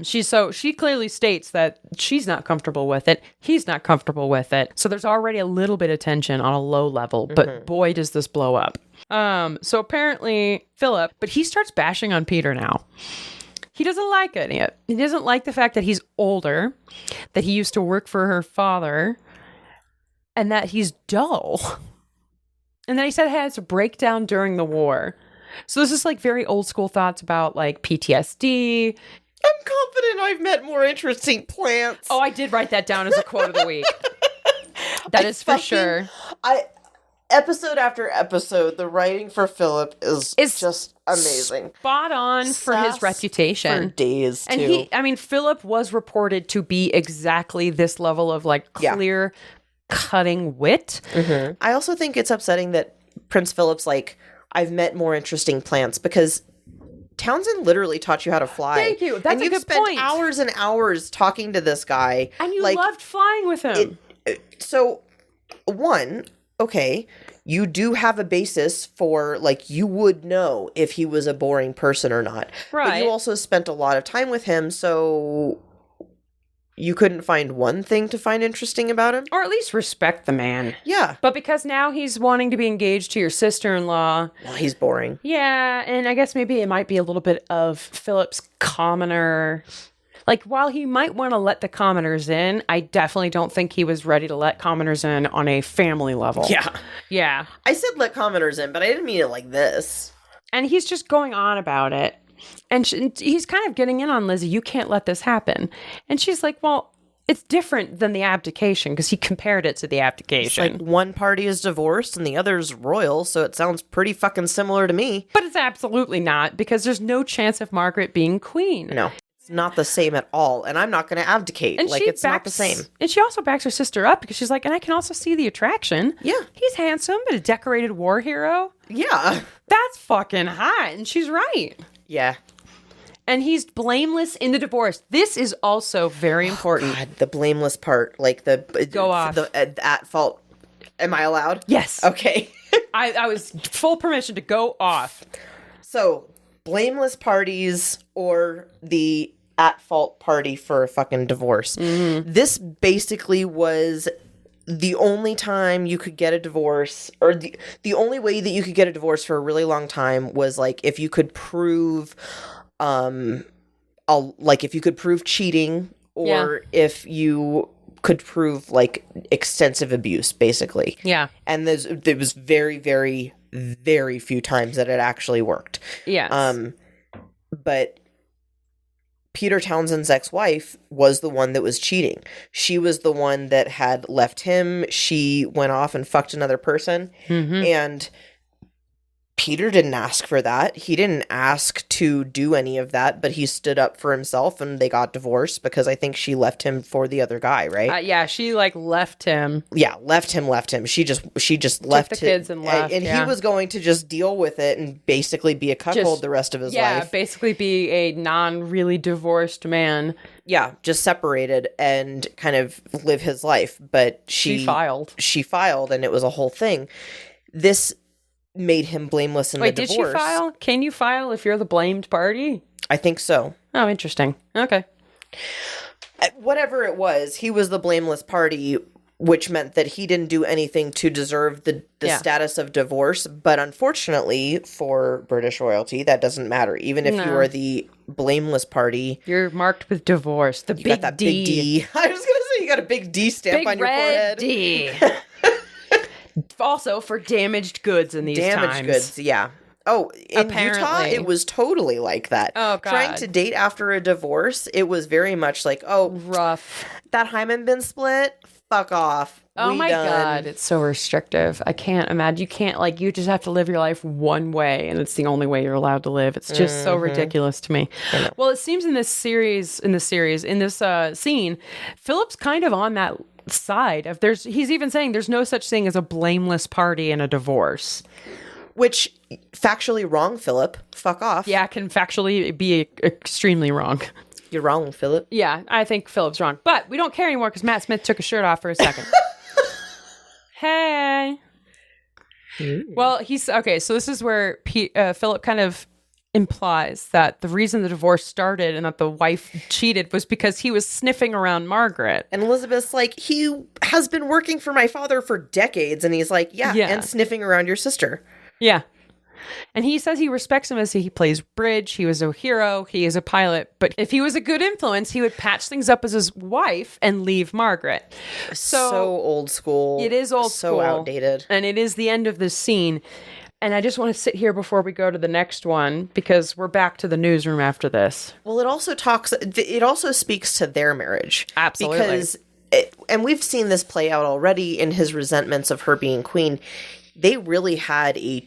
She clearly states that she's not comfortable with it. He's not comfortable with it. So there's already a little bit of tension on a low level, but boy, does this blow up. So apparently Philip, but he starts bashing on Peter now. He doesn't like it. He doesn't like the fact that he's older, that he used to work for her father, and that he's dull. And then he said he has a breakdown during the war. So this is like very old school thoughts about like PTSD. I'm confident I've met more interesting plants. Oh, I did write that down as a quote of the week. That is for sure. Episode after episode, the writing for Philip is just amazing. Spot on for his reputation. For days, too. And Philip was reported to be exactly this level of like clear cutting wit. Mm-hmm. I also think it's upsetting that Prince Philip's like, I've met more interesting plants because Townsend literally taught you how to fly. Thank you. That's a good point. You've spent hours and hours talking to this guy. And you loved flying with him. Okay, you do have a basis for, like, you would know if he was a boring person or not. Right. But you also spent a lot of time with him, so you couldn't find one thing to find interesting about him? Or at least respect the man. Yeah. But because now he's wanting to be engaged to your sister-in-law. Well, he's boring. Yeah, and I guess maybe it might be a little bit of Philip's commoner. Like, while he might want to let the commoners in, I definitely don't think he was ready to let commoners in on a family level. Yeah. Yeah. I said let commoners in, but I didn't mean it like this. And he's just going on about it. And he's kind of getting in on Lizzie, you can't let this happen. And she's like, well, it's different than the abdication, because he compared it to the abdication. It's like one party is divorced and the other's royal, so it sounds pretty fucking similar to me. But it's absolutely not, because there's no chance of Margaret being queen. No. Not the same at all, and I'm not going to abdicate. And it's not the same. And she also backs her sister up because she's like, and I can also see the attraction. Yeah. He's handsome, but a decorated war hero. Yeah. That's fucking hot, and she's right. Yeah. And he's blameless in the divorce. This is also very important. God, the blameless part, like Go off. The at fault. Am I allowed? Yes. Okay. I was full permission to go off. So, blameless parties or the at-fault party for a fucking divorce. Mm-hmm. This basically was the only time you could get a divorce, or the only way that you could get a divorce for a really long time was, like, if you could prove, if you could prove cheating, or if you could prove, like, extensive abuse, basically. Yeah. And it was very, very, very few times that it actually worked. Yes. But Peter Townsend's ex-wife was the one that was cheating. She was the one that had left him. She went off and fucked another person. And Peter didn't ask for that. He didn't ask to do any of that, but he stood up for himself, and they got divorced because I think she left him for the other guy, right? Yeah, she left him. Yeah, left him. She just left the kids and left. And he was going to just deal with it and basically be a cuckold the rest of his life. Yeah, basically be a non-really divorced man. Yeah, just separated and kind of live his life. But she filed, and it was a whole thing. This made him blameless in the divorce. Wait, did she file? Can you file if you're the blamed party? I think so. Oh, interesting. Okay. Whatever it was, he was the blameless party, which meant that he didn't do anything to deserve the status of divorce. But unfortunately for British royalty, that doesn't matter. Even if you are the blameless party, you're marked with divorce. The big got D. Big D. I was going to say you got a big D stamp on your forehead. D. Also for damaged goods in these times. Damaged goods, yeah. Oh, in Utah, it was totally like that. Oh, God. Trying to date after a divorce, it was very much like, oh, rough. That hymen been split? Fuck off. Oh, my God. It's so restrictive. I can't imagine. You can't, you just have to live your life one way, and it's the only way you're allowed to live. It's just so ridiculous to me. Well, it seems in this scene, Philip's kind of on that side of he's even saying there's no such thing as a blameless party in a divorce, which factually wrong, Philip. Fuck off. Yeah, can factually be extremely wrong. You're wrong, Philip. Yeah, I think Philip's wrong, but we don't care anymore because Matt Smith took his shirt off for a second. Hey. Well, he's okay. So this is where Philip kind of implies that the reason the divorce started and that the wife cheated was because he was sniffing around Margaret. And Elizabeth's like, he has been working for my father for decades. And he's like, yeah. And sniffing around your sister. Yeah. And he says he respects him as he plays bridge. He was a hero. He is a pilot. But if he was a good influence, he would patch things up as his wife and leave Margaret. So old school. It is old school. So outdated. And it is the end of this scene. And I just want to sit here before we go to the next one because we're back to the newsroom after this. Well, it also speaks to their marriage. Absolutely. Because, and we've seen this play out already in his resentments of her being queen. They really had a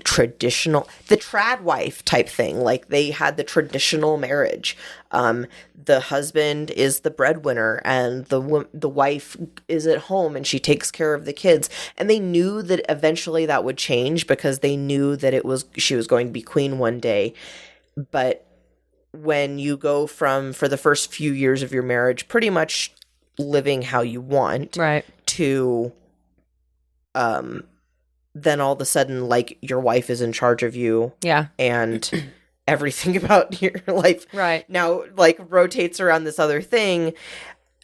traditional, the trad wife type thing. They had the traditional marriage. The husband is the breadwinner and the wife is at home and she takes care of the kids. And they knew that eventually that would change because they knew that she was going to be queen one day. But when you go from, for the first few years of your marriage, pretty much living how you want, right, to, then all of a sudden, your wife is in charge of you. Yeah. And everything about your life now, rotates around this other thing.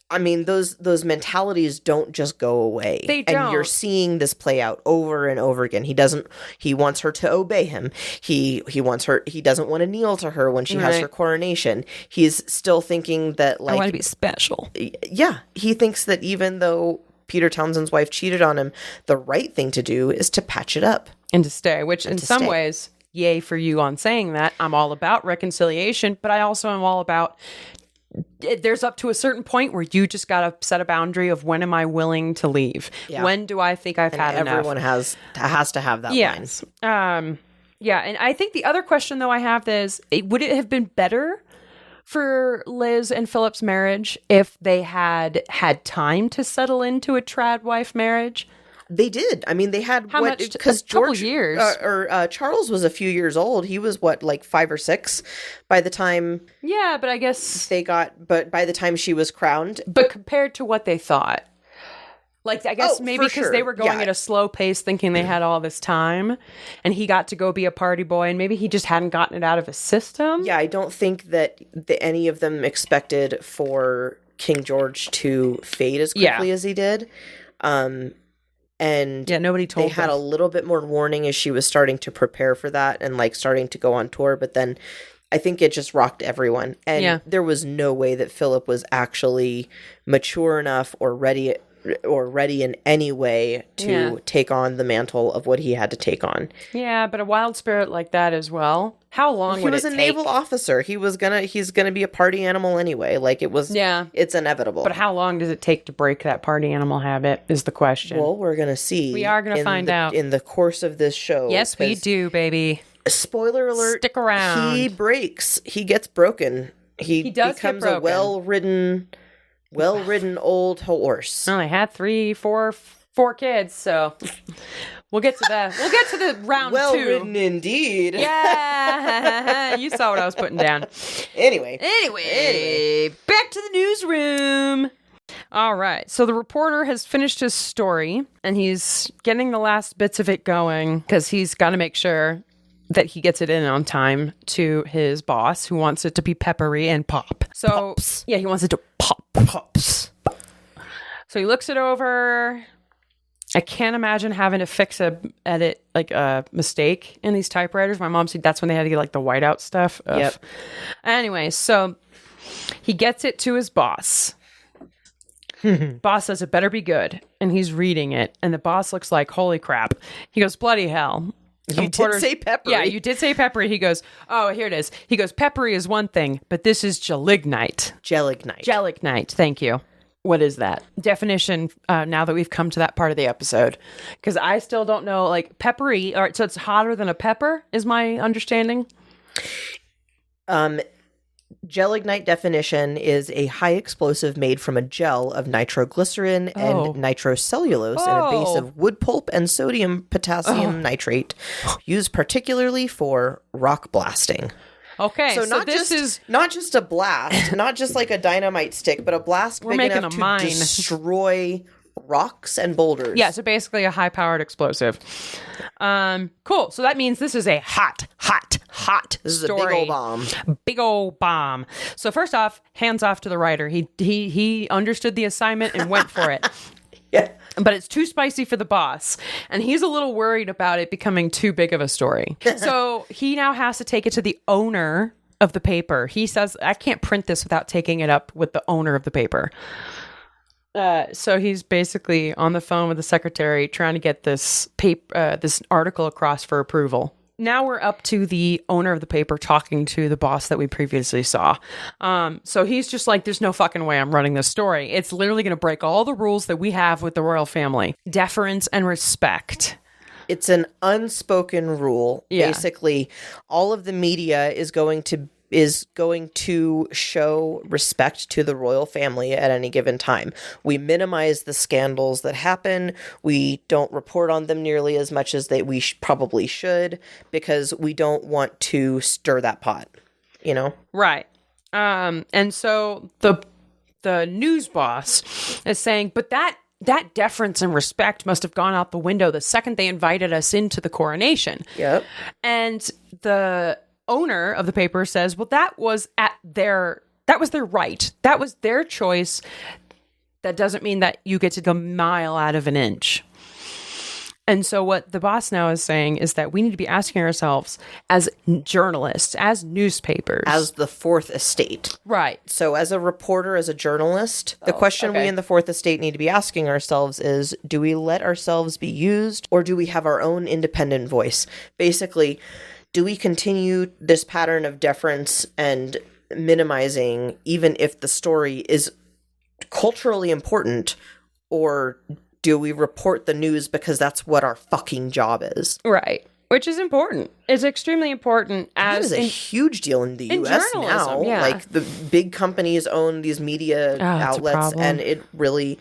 I mean, those mentalities don't just go away. They don't. And you're seeing this play out over and over again. He wants her to obey him. He doesn't want to kneel to her when she has her coronation. He's still thinking that, I want to be special. Yeah. He thinks that even though Peter Townsend's wife cheated on him, the right thing to do is to patch it up. And to stay, which in some ways, yay for you on saying that. I'm all about reconciliation, but I also am all about, there's up to a certain point where you just got to set a boundary of when am I willing to leave? Yeah. When do I think I've had enough? Everyone has to have that line. Yeah, and I think the other question, though, I have is, would it have been better for Liz and Philip's marriage if they had time to settle into a trad wife marriage? They did. I mean, they had because George years Charles was a few years old. He was 5 or 6 by the time. Yeah, but I guess but by the time she was crowned. But compared to what they thought, I guess maybe because they were going at a slow pace, thinking they had all this time, and he got to go be a party boy, and maybe he just hadn't gotten it out of his system. Yeah, I don't think that any of them expected for King George to fade as quickly as he did. And nobody told them. They had a little bit more warning as she was starting to prepare for that and starting to go on tour. But then I think it just rocked everyone. And there was no way that Philip was actually mature enough or ready ready in any way to take on the mantle of what he had to take on. Yeah, but a wild spirit like that as well. How long would it take? He was a naval officer. He's gonna be a party animal anyway. Like it was. Yeah, it's inevitable. But how long does it take to break that party animal habit? Is the question. Well, we're gonna see. We are gonna find out in the course of this show. Yes, we do, baby. Spoiler alert! Stick around. He breaks. He gets broken. He becomes a well-ridden old horse. Well, I had 4 kids, so we'll get to that. We'll get to the round 2. Well-ridden indeed. Yeah, you saw what I was putting down. Anyway, back to the newsroom. All right, so the reporter has finished his story, and he's getting the last bits of it going because he's got to make sure that he gets it in on time to his boss, who wants it to be peppery and pop. So, pops. Yeah, he wants it to pops. So he looks it over. I can't imagine having to fix a mistake in these typewriters. My mom said that's when they had to get like the whiteout stuff. Ugh. Yep. Anyway, so he gets it to his boss. Boss says it better be good, and he's reading it, and the boss looks like, holy crap. He goes, bloody hell. You did say peppery. Yeah, you did say peppery. He goes, oh, here it is. He goes, peppery is one thing, but this is gelignite. Gelignite. Thank you. What is that? Definition, now that we've come to that part of the episode. Because I still don't know, like, peppery, all right, so it's hotter than a pepper, is my understanding? Gelignite definition is a high explosive made from a gel of nitroglycerin and nitrocellulose in a base of wood pulp and sodium potassium nitrate, used particularly for rock blasting. Okay, so this is not just a blast, not just like a dynamite stick, but a blast big enough to destroy rocks and boulders. Yeah, so basically a high-powered explosive. Cool. So that means this is a hot this story. Is a big old bomb. Big old bomb. So first off, hands off to the writer. He understood the assignment and went for it. Yeah. But it's too spicy for the boss, and he's a little worried about it becoming too big of a story. So he now has to take it to the owner of the paper. He says, I can't print this without taking it up with the owner of the paper. So he's basically on the phone with the secretary trying to get this this article across for approval. Now we're up to the owner of the paper talking to the boss that we previously saw. So he's just like, there's no fucking way I'm running this story. It's literally going to break all the rules that we have with the royal family. Deference and respect. It's an unspoken rule. Yeah. Basically, all of the media is going to show respect to the royal family at any given time. We minimize the scandals that happen. We don't report on them nearly as much as we probably should, because we don't want to stir that pot, you know? Right. And so the news boss is saying, but that deference and respect must have gone out the window the second they invited us into the coronation. Yep. And the owner of the paper says, well, that was their right. That was their choice. That doesn't mean that you get to go a mile out of an inch. And so what the boss now is saying is that we need to be asking ourselves as journalists, as newspapers. As the Fourth Estate. Right. So as a reporter, as a journalist, the question we in the Fourth Estate need to be asking ourselves is, do we let ourselves be used, or do we have our own independent voice? Basically, do we continue this pattern of deference and minimizing, even if the story is culturally important, or do we report the news because that's what our fucking job is? Right. Which is important. It's extremely important. That is a huge deal in the U.S. now. Yeah. Like, the big companies own these media outlets, and it really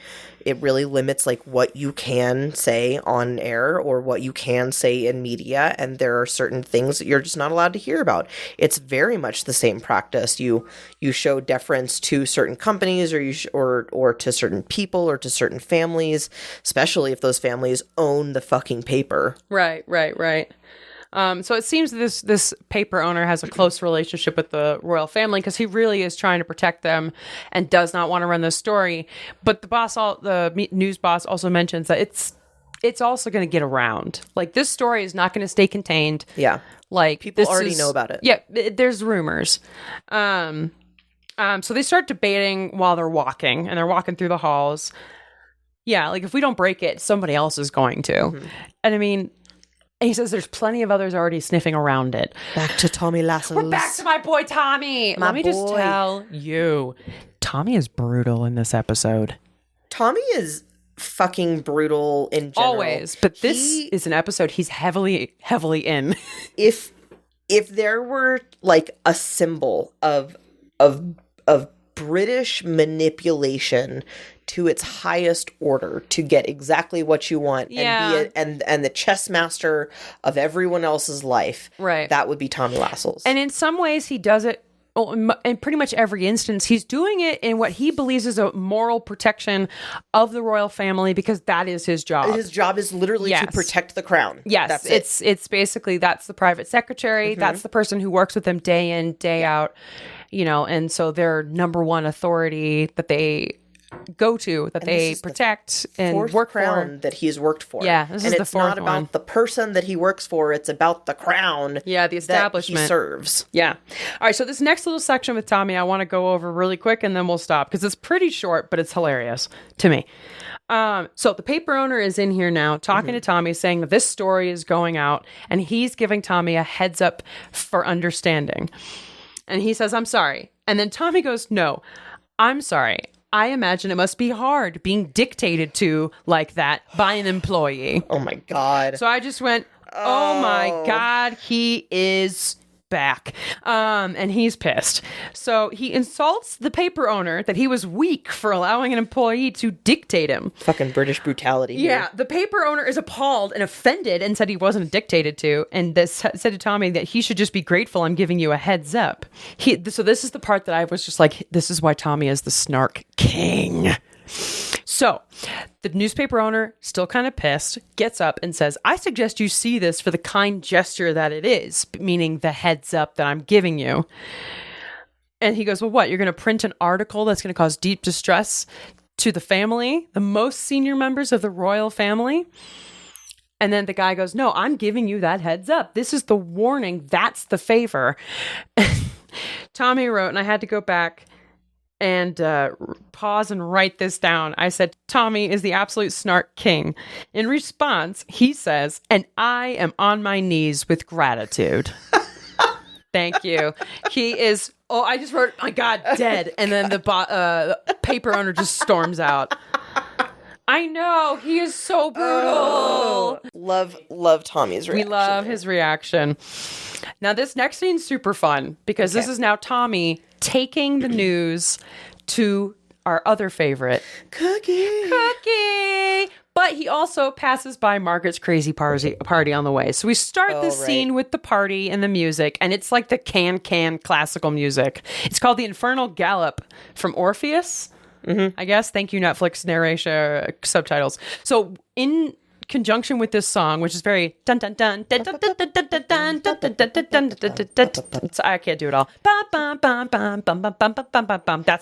limits like what you can say on air or what you can say in media, and there are certain things that you're just not allowed to hear about. It's very much the same practice. You show deference to certain companies, or to certain people, or to certain families, especially if those families own the fucking paper. Right. So it seems this paper owner has a close relationship with the royal family, because he really is trying to protect them and does not want to run this story. But the news boss also mentions that it's also going to get around. Like, this story is not going to stay contained. Yeah. Like, people already know about it. Yeah. There's rumors. So they start debating while they're walking, and they're walking through the halls. Yeah, like if we don't break it, somebody else is going to. Mm-hmm. And I mean, he says there's plenty of others already sniffing around it. Back to Tommy Lassos. We're back to my boy Tommy. Let me just tell you, Tommy is brutal in this episode. Tommy is fucking brutal in general. Always, but this is an episode he's heavily in. If there were like a symbol of British manipulation to its highest order to get exactly what you want and the chess master of everyone else's life, right? That would be Tommy Lassos. And in some ways he does it, in pretty much every instance, he's doing it in what he believes is a moral protection of the royal family, because that is his job. His job is literally to protect the crown. Yes, it's basically, that's the private secretary. Mm-hmm. That's the person who works with them day in, day out, and so their number one authority that they go to, that they protect and work crown for. That he's worked for. Yeah, this is the fourth one. It's not about the person that he works for, it's about the crown. Yeah, the establishment that he serves. Yeah. All right, so this next little section with Tommy I want to go over really quick, and then we'll stop, because it's pretty short, but it's hilarious to me. So the paper owner is in here now talking to Tommy, saying that this story is going out, and he's giving Tommy a heads up for understanding. And he says, "I'm sorry." And then Tommy goes, "No, I'm sorry. I imagine it must be hard being dictated to like that by an employee." Oh my God. So I just went, oh my God, he is back. And he's pissed. So he insults the paper owner that he was weak for allowing an employee to dictate him. Fucking British brutality. Yeah, here. The paper owner is appalled and offended and said he wasn't dictated to, and said to Tommy that he should just be grateful I'm giving you a heads up. So this is the part that I was just like, this is why Tommy is the snark king. So the newspaper owner, still kind of pissed, gets up and says, "I suggest you see this for the kind gesture that it is," meaning the heads up that I'm giving you. And he goes, "Well, what? You're going to print an article that's going to cause deep distress to the family, the most senior members of the royal family?" And then the guy goes, "No, I'm giving you that heads up. This is the warning. That's the favor." Tommy wrote, and I had to go back and pause and write this down. I said, "Tommy is the absolute snark king." In response, he says, "And I am on my knees with gratitude." Thank you. He is, I just wrote, "My God, dead." And then the paper owner just storms out. I know, he is so brutal. Love Tommy's reaction. We love his reaction. Now this next scene's super fun, because this is now Tommy taking the news to our other favorite, Cookie. But he also passes by Margaret's crazy party on the way. So we start the scene with the party and the music, and it's like the can classical music. It's called the Infernal Gallop from Orpheus. Mm-hmm. I guess. Thank you, Netflix narration subtitles. So in conjunction with this song, which is very dun dun dun dun dun dun dun dun dun dun dun dun dun. I can't do it all. That's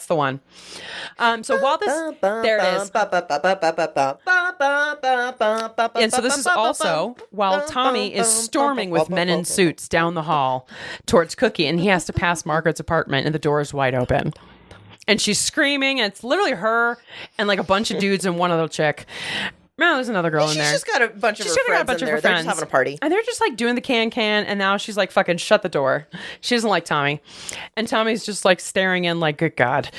the one. So while this, there it is. And so this is also while Tommy is storming with men in suits down the hall towards Cookie, and he has to pass Margaret's apartment, and the door is wide open. And she's screaming, and it's literally her and like a bunch of dudes and one other chick. No, there's another girl in there. She's just got a bunch of her friends in there. They're just having a party. And they're just like doing the can, and now she's like, fucking shut the door. She doesn't like Tommy. And Tommy's just like staring in like, good God.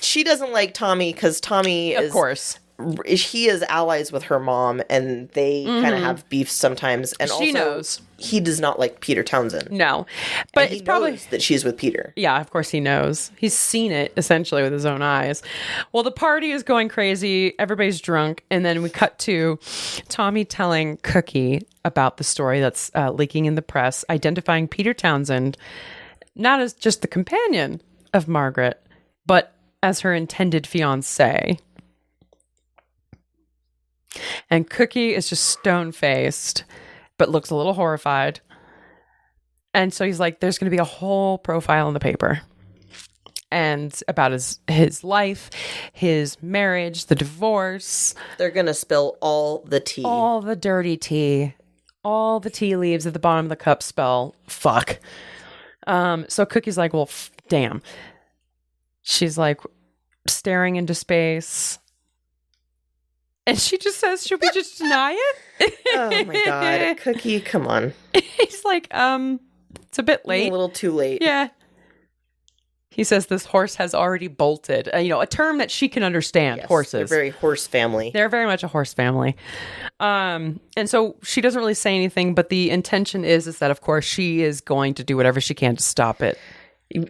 She doesn't like Tommy because Tommy is... Of course. He is allies with her mom, and they kind of have beef sometimes. And she knows he does not like Peter Townsend. No, but he knows that she's with Peter. Yeah, of course he knows. He's seen it essentially with his own eyes. Well, the party is going crazy. Everybody's drunk, and then we cut to Tommy telling Cookie about the story that's leaking in the press, identifying Peter Townsend not as just the companion of Margaret, but as her intended fiancé. And Cookie is just stone-faced, but looks a little horrified. And so he's like, there's going to be a whole profile in the paper. And about his life, his marriage, the divorce. They're going to spill all the tea. All the dirty tea. All the tea leaves at the bottom of the cup spell fuck. So Cookie's like, well, damn. She's like staring into space. And she just says, should we just deny it? Oh my God. Cookie, come on. He's like, it's a bit late. A little too late. Yeah. He says this horse has already bolted. A term that she can understand, yes, horses. They're very horse family. They're very much a horse family. And so she doesn't really say anything, but the intention is that, of course, she is going to do whatever she can to stop it.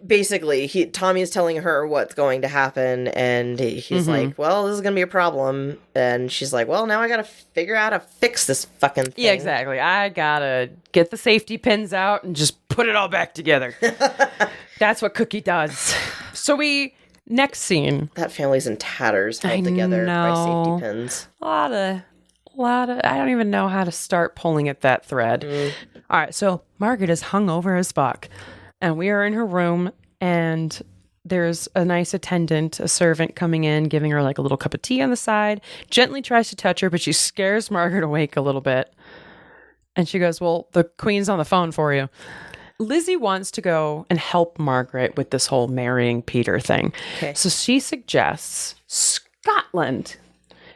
Basically, Tommy's telling her what's going to happen, and he's like, well, this is going to be a problem. And she's like, well, now I got to figure out how to fix this fucking thing. Yeah, exactly. I got to get the safety pins out and just put it all back together. That's what Cookie does. So next scene. That family's in tatters, held together by safety pins. A lot of, I don't even know how to start pulling at that thread. All right, so Margaret is hung over as fuck. And we are in her room, and there's a nice attendant, a servant coming in, giving her like a little cup of tea on the side, gently tries to touch her, but she scares Margaret awake a little bit. And she goes, well, the queen's on the phone for you. Lizzie wants to go and help Margaret with this whole marrying Peter thing. Okay. So she suggests Scotland,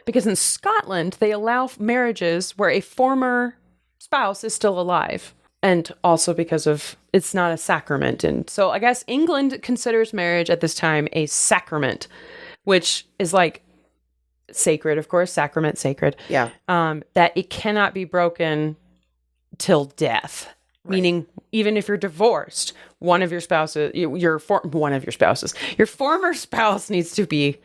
because in Scotland, they allow marriages where a former spouse is still alive. And also because it's not a sacrament. And so I guess England considers marriage at this time a sacrament, which is like sacred, of course, sacrament, sacred. Yeah. That it cannot be broken till death. Right. Meaning, even if you're divorced, one of your spouses, your former spouse needs to be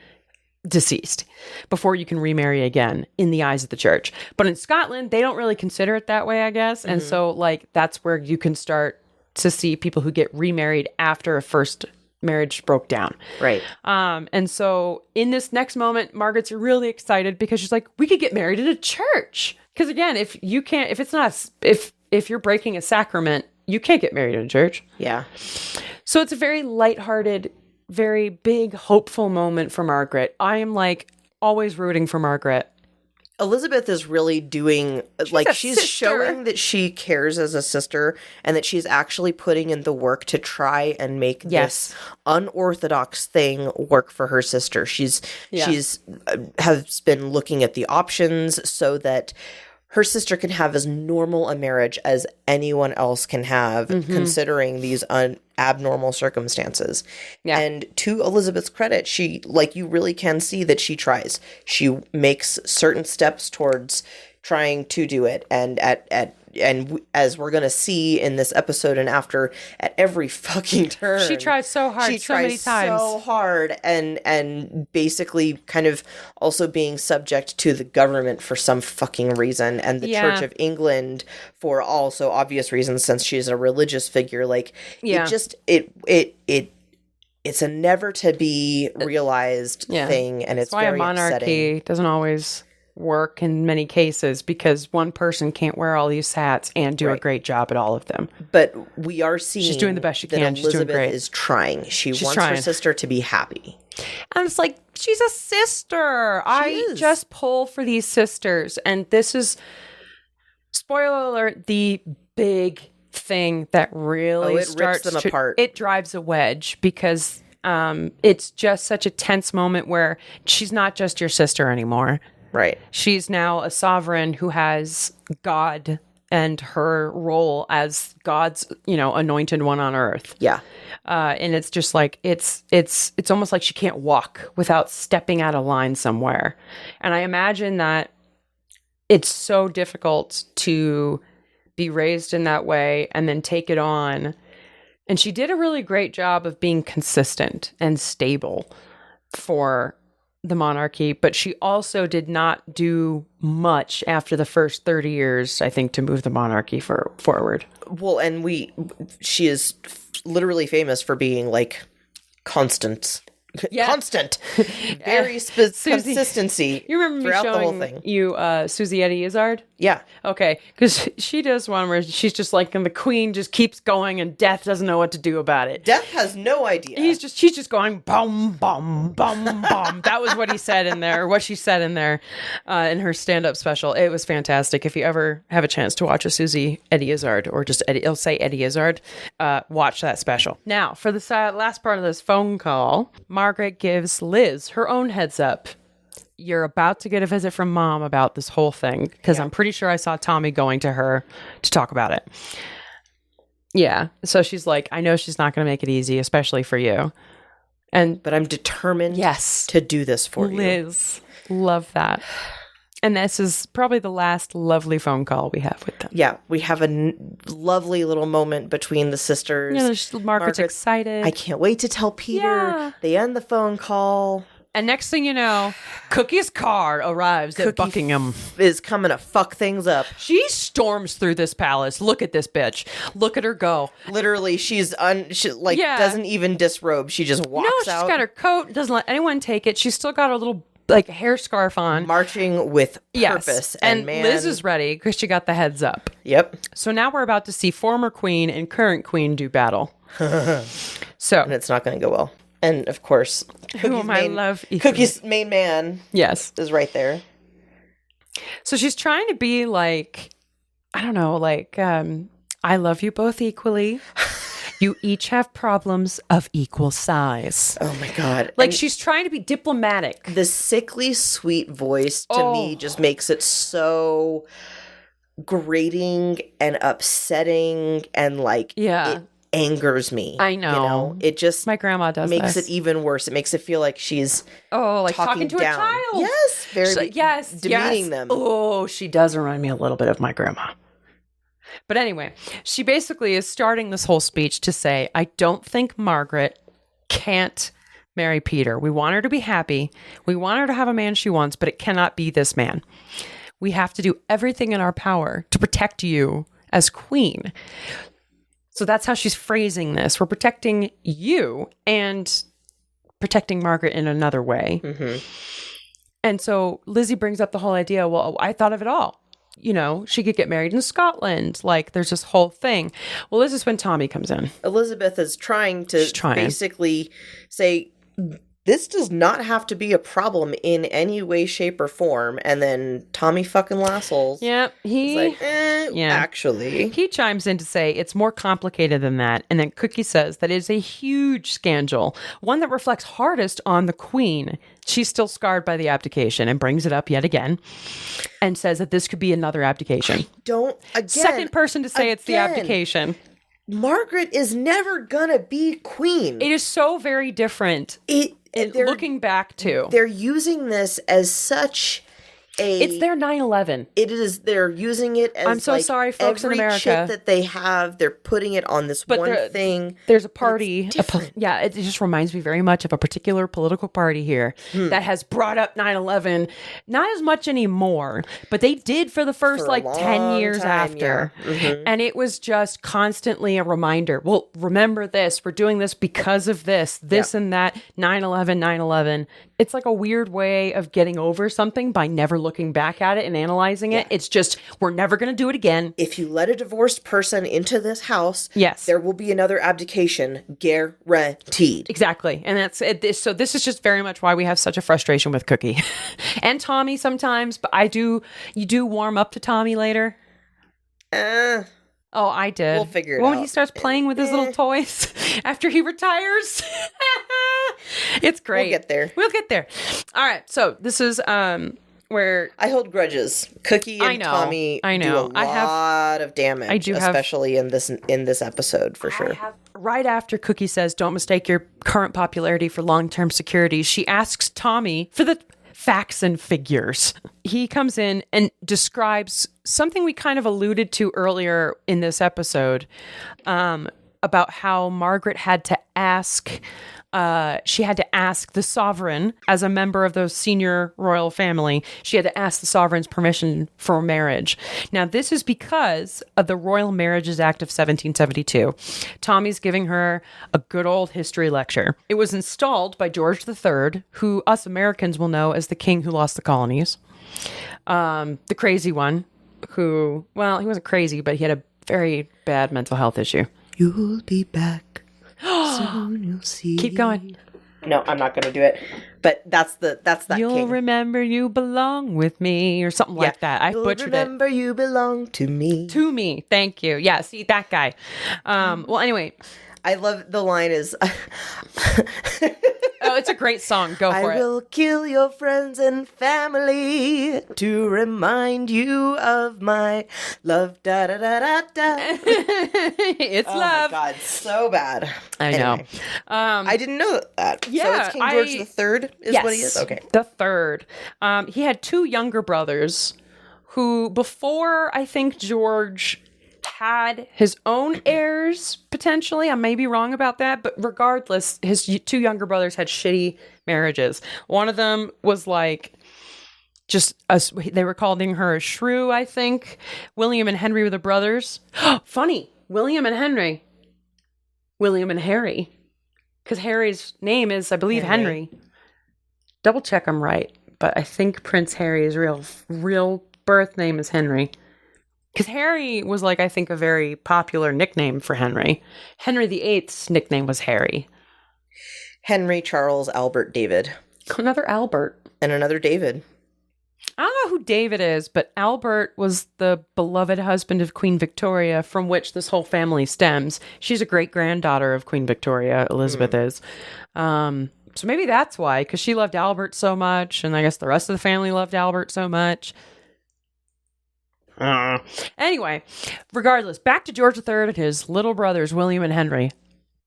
deceased before you can remarry again in the eyes of the church. But in Scotland, they don't really consider it that way, I guess. And so like that's where you can start to see people who get remarried after a first marriage broke down. Right. And so in this next moment, Margaret's really excited because she's like, we could get married in a church. Because again, if you're breaking a sacrament, you can't get married in a church. Yeah. So it's a very lighthearted, very big, hopeful moment for Margaret. I am like always rooting for Margaret. Elizabeth is really doing, she's showing that she cares as a sister and that she's actually putting in the work to try and make this unorthodox thing work for her sister. She's has been looking at the options so that her sister can have as normal a marriage as anyone else can have, considering these abnormal circumstances. Yeah. And to Elizabeth's credit, she, you really can see that she tries. She makes certain steps towards trying to do it. And as we're going to see in this episode and after, at every fucking turn. She tries so hard, so many times. So hard, and basically kind of also being subject to the government for some fucking reason, and the Church of England for also obvious reasons, since she's a religious figure. It's a never to be realized thing, and it's why very a monarchy upsetting. Doesn't always work in many cases, because one person can't wear all these hats and do a great job at all of them. But we are seeing she's doing the best she can. Elizabeth is trying. She's wants her sister to be happy. And it's like, she's a sister. I just pull for these sisters. And this is, spoiler alert, the big thing that really starts rips them apart. It drives a wedge, because it's just such a tense moment where she's not just your sister anymore. Right. She's now a sovereign who has God and her role as God's, anointed one on earth. Yeah. And it's just like, it's almost like she can't walk without stepping out of line somewhere. And I imagine that it's so difficult to be raised in that way and then take it on. And she did a really great job of being consistent and stable for the monarchy, but she also did not do much after the first 30 years, I think, to move the monarchy forward. Well, and she is literally famous for being constant. Yeah. Constant. Very consistency. You remember me showing you Susie Eddie Izzard? Yeah. Okay. Because she does one where she's just and the queen just keeps going and Death doesn't know what to do about it. Death has no idea. She's just going, bum, bum, bum, bum. That was what he said in there, or what she said in there, in her stand-up special. It was fantastic. If you ever have a chance to watch a Susie Eddie Izzard, or just it'll say Eddie Izzard, watch that special. Now, for the last part of this phone call, Margaret gives Liz her own heads up. you're about to get a visit from Mom about this whole thing, because I'm pretty sure I saw Tommy going to her to talk about it. Yeah. So she's like, I know she's not going to make it easy, especially for you. But I'm determined to do this for you. Liz, love that. And this is probably the last lovely phone call we have with them. Yeah, we have a lovely little moment between the sisters. Yeah, Margaret's excited. I can't wait to tell Peter. Yeah. They end the phone call. And next thing you know, Cookie's car arrives at Buckingham. Is coming to fuck things up. She storms through this palace. Look at this bitch. Look at her go. Literally, she doesn't even disrobe. She just walks out. No, she's got her coat. Doesn't let anyone take it. She's still got her little hair scarf on. Marching with purpose. And Liz is ready because she got the heads up. Yep. So now we're about to see former queen and current queen do battle. And it's not going to go well. And of course, Cookie's main man is right there. So she's trying to be like, I don't know, I love you both equally. You each have problems of equal size. Oh my God. She's trying to be diplomatic. The sickly sweet voice to me just makes it so grating and upsetting and it angers me. I know. You know, it just my grandma does makes it even worse. It makes it feel like she's talking to down. A child. Yes, very demeaning them. Oh, she does remind me a little bit of my grandma. But anyway, she basically is starting this whole speech to say, I don't think Margaret can't marry Peter. We want her to be happy. We want her to have a man she wants, but it cannot be this man. We have to do everything in our power to protect you as queen. So that's how she's phrasing this. We're protecting you and protecting Margaret in another way. Mm-hmm. And so Lizzie brings up the whole idea, well, I thought of it all. You know, she could get married in Scotland. There's this whole thing. Well, this is when Tommy comes in. Elizabeth is trying to basically say, this does not have to be a problem in any way, shape, or form. And then Tommy fucking Lassells. Yeah, actually. He chimes in to say it's more complicated than that. And then Cookie says that it's a huge scandal, one that reflects hardest on the queen. She's still scarred by the abdication and brings it up yet again and says that this could be another abdication. Second person to say it's the abdication. Margaret is never gonna be queen. It is so very different. Looking back to, they're using this as such it's their 9/11. It is. They're using it as. I'm so sorry, folks in America. Every chip that they have, they're putting it on this one thing. There's a party. It just reminds me very much of a particular political party here that has brought up 9/11. Not as much anymore, but they did for the first 10 years after. Yeah. Mm-hmm. And it was just constantly a reminder. Well, remember this. We're doing this because of this and that. 9/11, 9/11. It's like a weird way of getting over something by never looking back at it and analyzing it. It's just, we're never going to do it again. If you let a divorced person into this house, yes, there will be another abdication, guaranteed. Exactly. And that's it. So this is just very much why we have such a frustration with Cookie and Tommy sometimes, but you do warm up to Tommy later. Oh, I did. We'll figure it out. When he starts playing with his little toys after he retires. It's great. We'll get there. All right. So this is where I hold grudges. Cookie and Tommy do a lot of damage, especially in this episode for sure. Right after Cookie says, "Don't mistake your current popularity for long-term security," she asks Tommy for the facts and figures. He comes in and describes something we kind of alluded to earlier in this episode, about how Margaret had to ask. She had to ask the sovereign, as a member of the senior royal family, she had to ask the sovereign's permission for marriage. Now, this is because of the Royal Marriages Act of 1772. Tommy's giving her a good old history lecture. It was installed by George III, who us Americans will know as the king who lost the colonies. The crazy one, who, well, he wasn't crazy, but he had a very bad mental health issue. You'll be back. Soon you'll see. Keep going. No, I'm not going to do it. But that's that You'll king. remember you belong with me, or something like that. I butchered it. You'll remember you belong to me. To me. Thank you. Yeah, see, that guy. Well, anyway. I love the line is... No, it's a great song. Go for it. I will kill your friends and family to remind you of my love. Da da da da da. It's love. Oh my God, so bad. I know. I didn't know that. Yeah, so it's King George the Third is what he is? Okay. The third. He had two younger brothers who, before I think George had his own heirs, potentially. I may be wrong about that, but regardless, his two younger brothers had shitty marriages. One of them was like, they were calling her a shrew, I think. William and Henry were the brothers. Funny. William and Harry. Because Harry's name is, I believe, Henry. Double check I'm right, but I think Prince Harry's real birth name is Henry. Because Harry was, like, I think a very popular nickname for Henry. Henry VIII's nickname was Harry. Henry, Charles, Albert, David. Another Albert. And another David. I don't know who David is, but Albert was the beloved husband of Queen Victoria, from which this whole family stems. She's a great-granddaughter of Queen Victoria, Elizabeth is. So maybe that's why, because she loved Albert so much, and I guess the rest of the family loved Albert so much. Anyway, regardless, back to George III and his little brothers, William and Henry.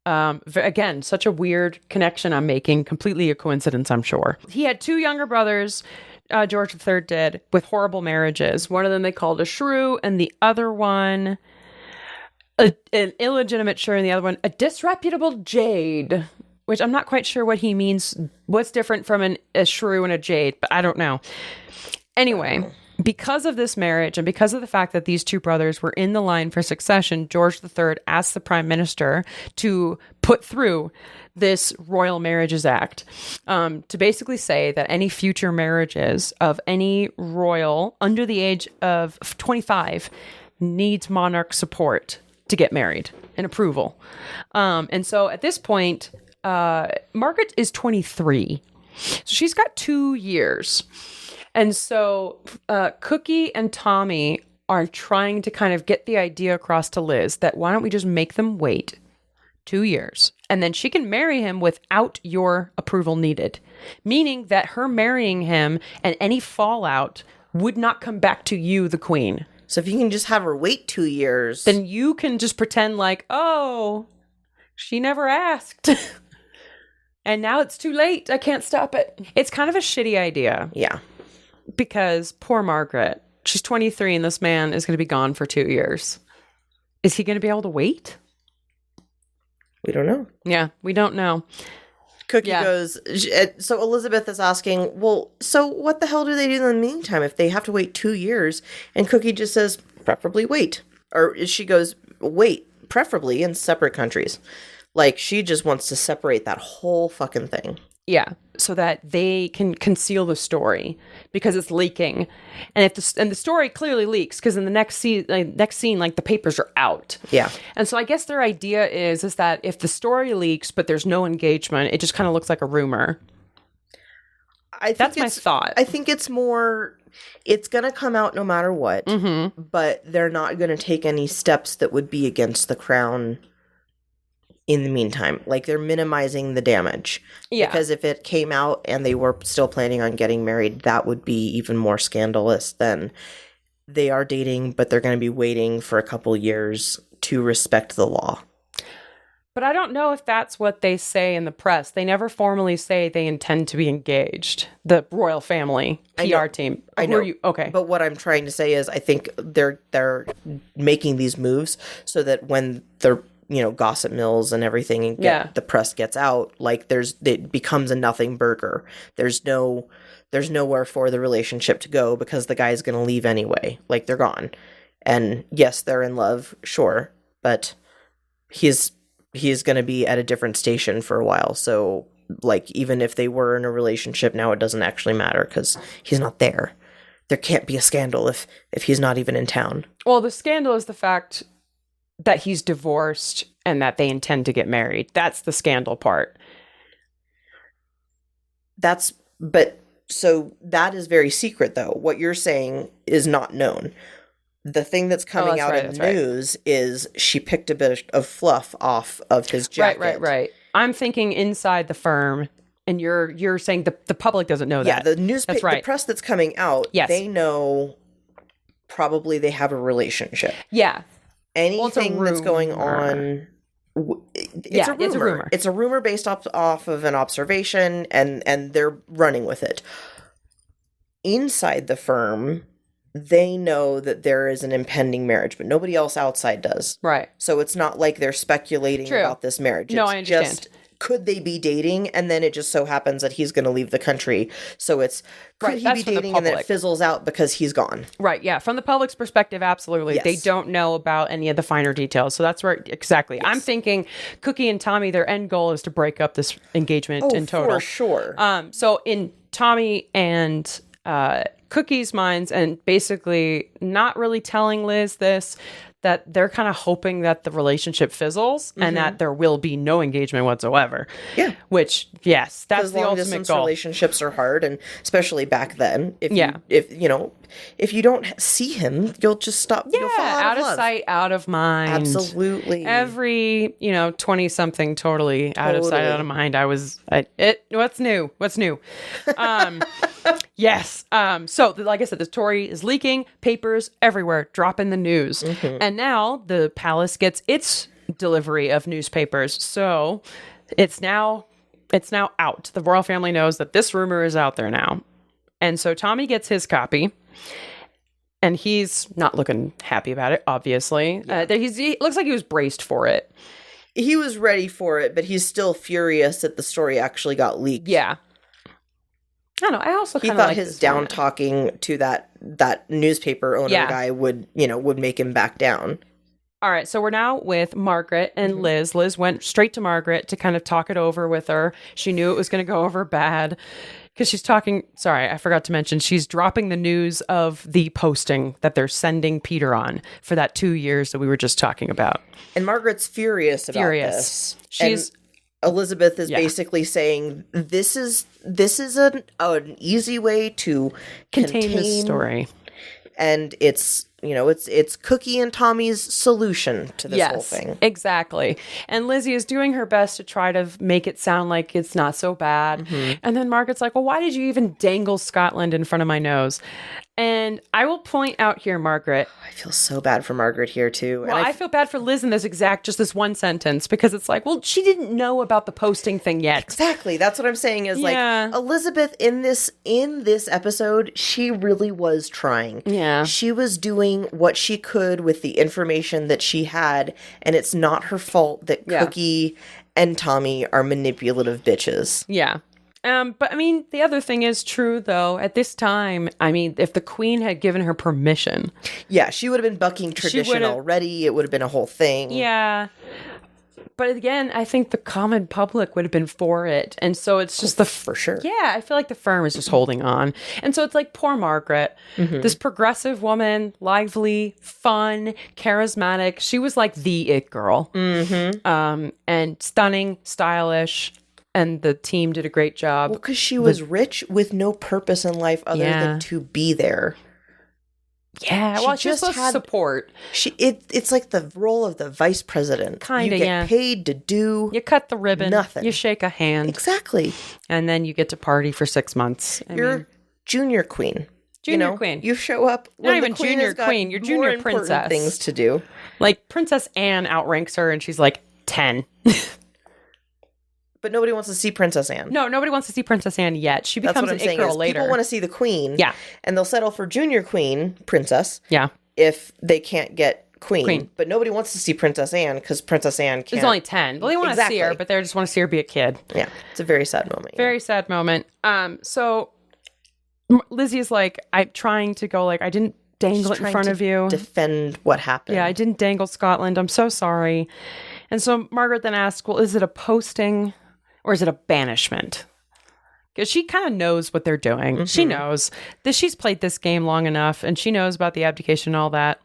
Again, such a weird connection I'm making. Completely a coincidence, I'm sure. He had two younger brothers, George III did, with horrible marriages. One of them they called a shrew, and the other one, an illegitimate shrew, and the other one, a disreputable jade. Which I'm not quite sure what he means. What's different from a shrew and a jade, but I don't know. Anyway, because of this marriage and because of the fact that these two brothers were in the line for succession, George III asked the prime minister to put through this Royal Marriages Act to basically say that any future marriages of any royal under the age of 25 needs monarch support to get married and approval. And so at this point, Margaret is 23. So she's got 2 years. And so Cookie and Tommy are trying to kind of get the idea across to Liz that why don't we just make them wait 2 years and then she can marry him without your approval needed. Meaning that her marrying him and any fallout would not come back to you, the queen. So if you can just have her wait 2 years. Then you can just pretend like, oh, she never asked. And now it's too late. I can't stop it. It's kind of a shitty idea. Yeah. Because poor Margaret, she's 23 and this man is going to be gone for 2 years. Is he going to be able to wait? We don't know. Yeah, we don't know. Cookie goes, so Elizabeth is asking, well, so what the hell do they do in the meantime if they have to wait 2 years? And Cookie just says, preferably wait. Or she goes, wait, preferably in separate countries. Like, she just wants to separate that whole fucking thing. Yeah, so that they can conceal the story because it's leaking, and the story clearly leaks because in the next scene, like the papers are out. Yeah, and so I guess their idea is that if the story leaks but there's no engagement, it just kind of looks like a rumor. That's my thought. I think it's more. It's gonna come out no matter what, but they're not gonna take any steps that would be against the crown. In the meantime, like they're minimizing the damage. Yeah. Because if it came out and they were still planning on getting married, that would be even more scandalous than they are dating, but they're going to be waiting for a couple years to respect the law. But I don't know if that's what they say in the press. They never formally say they intend to be engaged. The royal family PR team. I know. Okay. But what I'm trying to say is I think they're making these moves so that when they're gossip mills and everything and the press gets out, like it becomes a nothing burger. There's nowhere for the relationship to go because the guy's going to leave anyway. Like they're gone. And yes, they're in love, sure, but he's going to be at a different station for a while. So like even if they were in a relationship now, it doesn't actually matter because he's not there. There can't be a scandal if he's not even in town. Well, the scandal is the fact that he's divorced and that they intend to get married. That's the scandal part. So that is very secret though. What you're saying is not known. The thing that's coming out in the news is she picked a bit of fluff off of his jacket. Right. I'm thinking inside the firm And you're saying the public doesn't know that. Yeah, the newspaper, the press that's coming out, they know probably they have a relationship. Yeah. Anything that's going on, it's a rumor. It's a rumor based off of an observation, and they're running with it. Inside the firm, they know that there is an impending marriage, but nobody else outside does. Right. So it's not like they're speculating about this marriage. No, I understand. Just, could they be dating? And then it just so happens that he's going to leave the country. So it's, could he be dating? And then it fizzles out because he's gone. Right, yeah. From the public's perspective, absolutely. Yes. They don't know about any of the finer details. So that's where, exactly. Yes. I'm thinking Cookie and Tommy, their end goal is to break up this engagement in total. For sure. So in Tommy and Cookie's minds, and basically not really telling Liz this, that they're kind of hoping that the relationship fizzles and that there will be no engagement whatsoever. Yeah. Which, yes, that's the ultimate goal. Relationships are hard, and especially back then. If you don't see him, you'll just stop. Yeah, you'll fall out of sight, out of mind. Absolutely. Every 20-something, totally out of sight, out of mind. What's new? Yes. So, like I said, the story is leaking, papers everywhere, dropping the news. And now the palace gets its delivery of newspapers. So it's now out. The royal family knows that this rumor is out there now. And so Tommy gets his copy. And he's not looking happy about it, obviously. Yeah. He looks like he was braced for it. He was ready for it, but he's still furious that the story actually got leaked. Yeah. I don't know. I also he thought his down talking to that newspaper owner guy would make him back down. All right, so we're now with Margaret and Liz. Liz went straight to Margaret to kind of talk it over with her. She knew it was going to go over bad because she's talking. Sorry, I forgot to mention she's dropping the news of the posting that they're sending Peter on for that 2 years that we were just talking about. And Margaret's furious about this. Elizabeth is basically saying this is an easy way to contain this story, and it's Cookie and Tommy's solution to this whole thing. Exactly. And Lizzie is doing her best to try to make it sound like it's not so bad. And then Margaret's like, well, why did you even dangle Scotland in front of my nose? And I will point out here, Margaret. I feel so bad for Margaret here, too. Well, I feel bad for Liz in just this one sentence, because it's like, well, she didn't know about the posting thing yet. Exactly. That's what I'm saying is like, Elizabeth in this episode, she really was trying. Yeah. She was doing what she could with the information that she had, and it's not her fault that Cookie and Tommy are manipulative bitches. Yeah. But I mean, the other thing is true, though. At this time, I mean, if the Queen had given her permission. Yeah, she would have been bucking tradition already. It would have been a whole thing. Yeah. But again, I think the common public would have been for it. And so it's just for sure. Yeah, I feel like the firm is just holding on. And so it's like poor Margaret, this progressive woman, lively, fun, charismatic. She was like the it girl. And stunning, stylish. And the team did a great job. Well, because she was rich with no purpose in life other than to be there. Yeah, well, she just had support. It's like the role of the vice president. Kind of, You get paid to do You cut the ribbon. Nothing. You shake a hand. Exactly. And then you get to party for 6 months. You're junior queen. Junior queen. You show up when not even the queen junior queen. You're junior princess. Things to do. Like Princess Anne outranks her, and she's like 10. But nobody wants to see Princess Anne. No, nobody wants to see Princess Anne yet. She becomes an it girl later. People want to see the queen. Yeah. And they'll settle for junior queen, princess. Yeah. If they can't get queen. But nobody wants to see Princess Anne because Princess Anne can't. She's only 10. Well, they want to see her, but they just want to see her be a kid. Yeah. It's a very sad moment. Very sad moment. So Lizzie is like, I'm trying to go, like, I didn't dangle it in front of you. Defend what happened. Yeah, I didn't dangle Scotland. I'm so sorry. And so Margaret then asks, well, is it a posting or is it a banishment? Because she kind of knows what they're doing. She knows that she's played this game long enough, and she knows about the abdication and all that.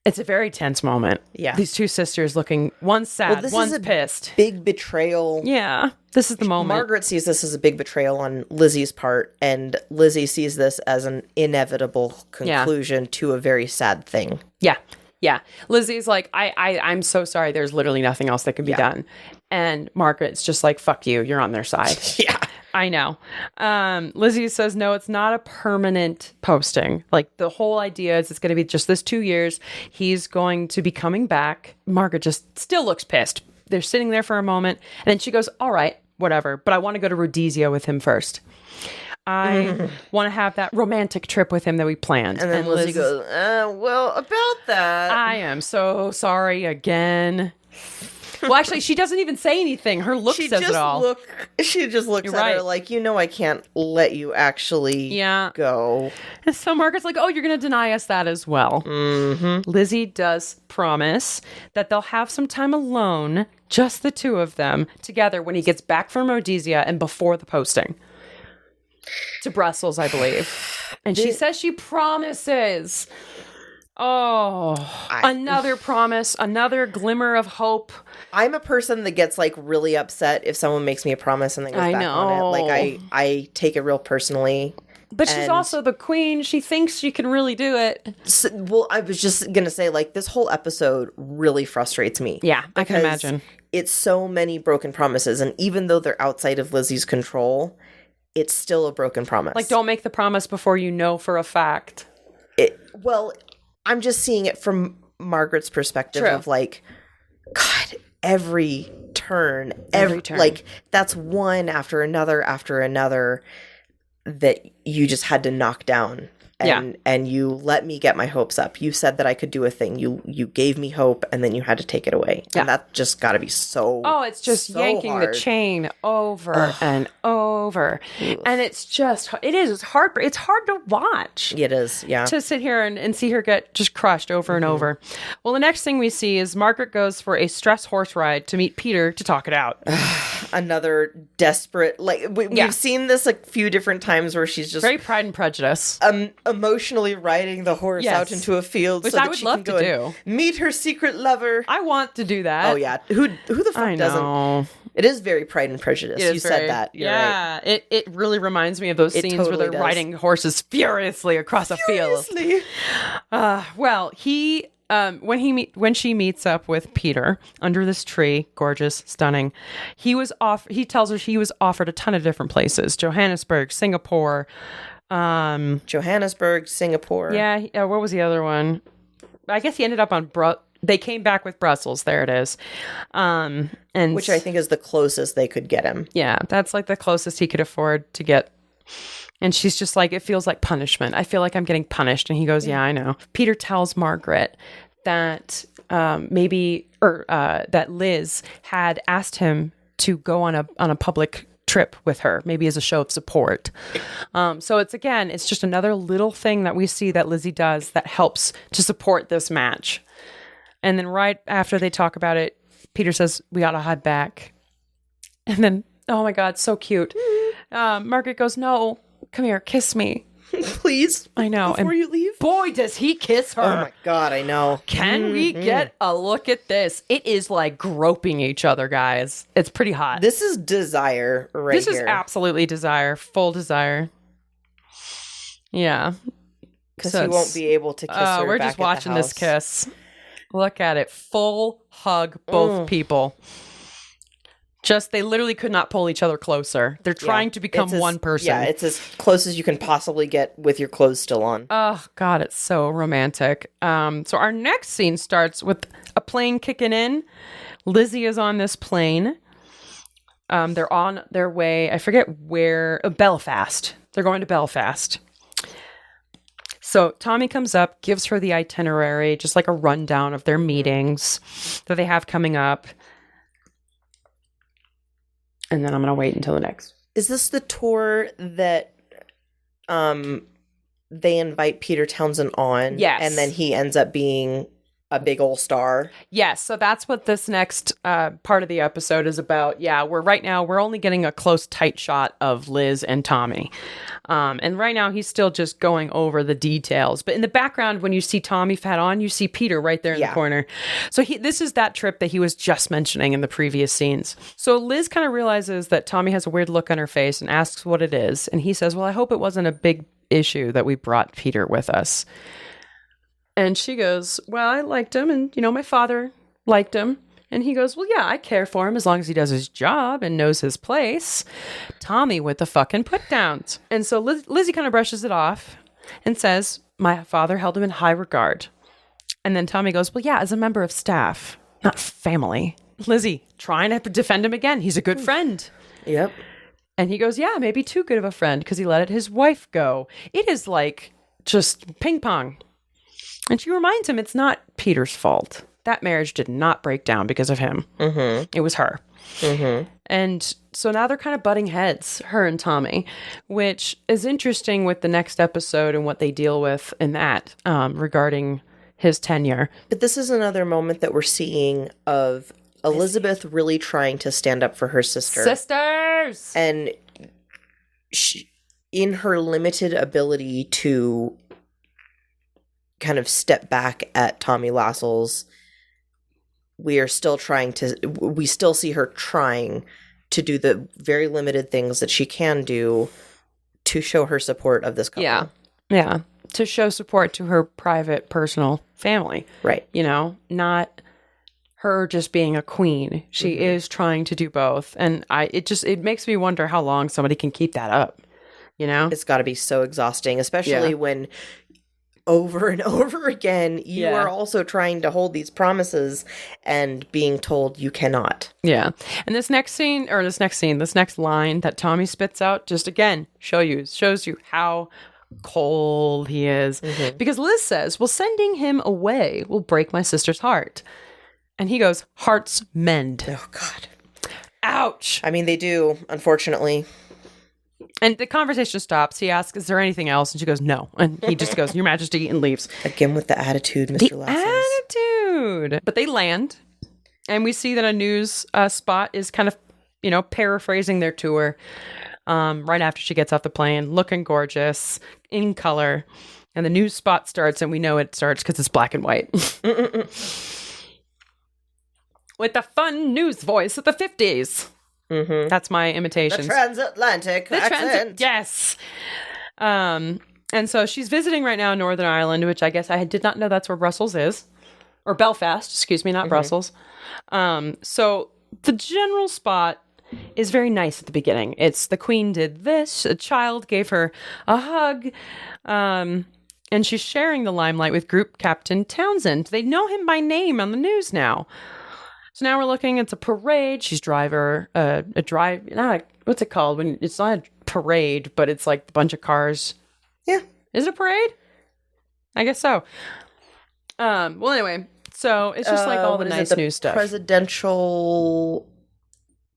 It's a very tense moment. Yeah. These two sisters looking, one's sad, one's pissed. Big betrayal. Yeah. This is the moment. Margaret sees this as a big betrayal on Lizzie's part, and Lizzie sees this as an inevitable conclusion to a very sad thing. Yeah. Yeah. Lizzie's like, I'm so sorry. There's literally nothing else that can be done. And Margaret's just like, fuck you, you're on their side. Yeah. I know. Lizzie says, no, it's not a permanent posting. Like, the whole idea is it's going to be just this 2 years. He's going to be coming back. Margaret just still looks pissed. They're sitting there for a moment. And then she goes, all right, whatever. But I want to go to Rhodesia with him first. I want to have that romantic trip with him that we planned. And then Lizzie goes, well, about that. I am so sorry again. Well, actually, she doesn't even say anything. Her look says it all. She just looks at her like, I can't let you actually go. And so Margaret's like, oh, you're going to deny us that as well. Mm-hmm. Lizzie does promise that they'll have some time alone, just the two of them, together when he gets back from Rhodesia and before the posting. To Brussels, I believe. And she says she promises. Oh, another promise, another glimmer of hope. I'm a person that gets like really upset if someone makes me a promise and then goes back on it. Like I take it real personally. But she's also the queen. She thinks she can really do it. So, well, I was just going to say, like, this whole episode really frustrates me. Yeah, I can imagine. It's so many broken promises. And even though they're outside of Lizzie's control, it's still a broken promise. Like, don't make the promise before you know for a fact. Well, I'm just seeing it from Margaret's perspective of like, God, every turn, like that's one after another that you just had to knock down. And you let me get my hopes up. You said that I could do a thing. You gave me hope, and then you had to take it away. Yeah. And that just got to be so. Oh, it's just so yanking hard. The chain over and over, and it's hard. It's hard to watch. It is, yeah. To sit here and see her get just crushed over and over. Well, the next thing we see is Margaret goes for a stress horse ride to meet Peter to talk it out. Another desperate, like we've seen this a few different times where she's just very Pride and Prejudice. Emotionally riding the horse out into a field, which I would love to do. Meet her secret lover. I want to do that. Oh yeah, who the fuck doesn't? It is very Pride and Prejudice. You said that. You're right. It really reminds me of those scenes where they're riding horses furiously across a field. Well, he. When she meets up with Peter under this tree, gorgeous, stunning, he tells her he was offered a ton of different places: Johannesburg, Singapore. Johannesburg, Singapore. Yeah. What was the other one? I guess he ended up on they came back with Brussels. There it is. And which I think is the closest they could get him. Yeah, that's like the closest he could afford to get. And she's just like, it feels like punishment. I feel like I'm getting punished. And he goes, yeah, I know. Peter tells Margaret that that Liz had asked him to go on a public trip with her, maybe as a show of support. So it's just another little thing that we see that Lizzie does that helps to support this match. And then right after they talk about it, Peter says, we ought to head back. And then, oh my God, so cute. Margaret goes, no, come here, kiss me. Please. I know. Before you leave. Boy, does he kiss her. Oh my God, I know. Can we get a look at this? It is like groping each other, guys. It's pretty hot. This is desire right here. This is absolutely desire. Full desire. Yeah. Because he won't be able to kiss her we're back just watching this kiss. Look at it. Full hug, both people. They literally could not pull each other closer. They're trying to become one person. Yeah, it's as close as you can possibly get with your clothes still on. Oh, God, it's so romantic. So our next scene starts with a plane kicking in. Lizzie is on this plane. They're on their way, I forget where, Belfast. They're going to Belfast. So Tommy comes up, gives her the itinerary, just like a rundown of their meetings that they have coming up. And then I'm going to wait until the next. Is this the tour that they invite Peter Townsend on? Yes. And then he ends up being a big old star? Yes. So that's what this next part of the episode is about. Yeah, we're only getting a close, tight shot of Liz and Tommy. And right now he's still just going over the details. But in the background, when you see Tommy hat on, you see Peter right there in the corner. So this is that trip that he was just mentioning in the previous scenes. So Liz kind of realizes that Tommy has a weird look on her face and asks what it is. And he says, well, I hope it wasn't a big issue that we brought Peter with us. And she goes, well, I liked him. And, my father liked him. And he goes, well, yeah, I care for him as long as he does his job and knows his place. Tommy with the fucking put downs. And so Lizzie kind of brushes it off and says, my father held him in high regard. And then Tommy goes, well, yeah, as a member of staff, not family. Lizzie trying to defend him again. He's a good friend. Yep. And he goes, yeah, maybe too good of a friend because he let his wife go. It is like just ping pong. And she reminds him it's not Peter's fault. That marriage did not break down because of him. Mm-hmm. It was her. Mm-hmm. And so now they're kind of butting heads, her and Tommy, which is interesting with the next episode and what they deal with in that regarding his tenure. But this is another moment that we're seeing of Elizabeth really trying to stand up for her sister. Sisters! And she, in her limited ability to kind of step back at Tommy Lascelles, we still see her trying to do the very limited things that she can do to show her support of this couple. Yeah. Yeah. To show support to her private, personal family. Right. You know, not her just being a queen. She is trying to do both. And it makes me wonder how long somebody can keep that up. You know? It's got to be so exhausting, especially when over and over again, you are also trying to hold these promises and being told you cannot. Yeah. And this next line that Tommy spits out just again shows you how cold he is. Mm-hmm. Because Liz says, well, sending him away will break my sister's heart. And he goes, hearts mend. Oh, God. Ouch. I mean, they do, unfortunately. And the conversation stops. He asks, is there anything else? And she goes, no. And he just goes, Your Majesty, and leaves. Again with the attitude, Mr. Lascelles. Attitude. But they land. And we see that a news spot is kind of, paraphrasing their tour right after she gets off the plane, looking gorgeous, in color. And the news spot starts, and we know it starts because it's black and white. With the fun news voice of the 50s. Mm-hmm. That's my imitation. The transatlantic accent. Yes. And so she's visiting right now in Northern Ireland, which I guess I did not know that's where Brussels is. Or Belfast, excuse me, not Brussels. So the general spot is very nice at the beginning. It's the Queen did this. A child gave her a hug. And she's sharing the limelight with Group Captain Townsend. They know him by name on the news now. So now we're looking, it's a parade. She's what's it called? When it's not a parade, but it's like a bunch of cars. Yeah. Is it a parade? I guess so. Well, anyway, so it's just like all the nice new stuff. Presidential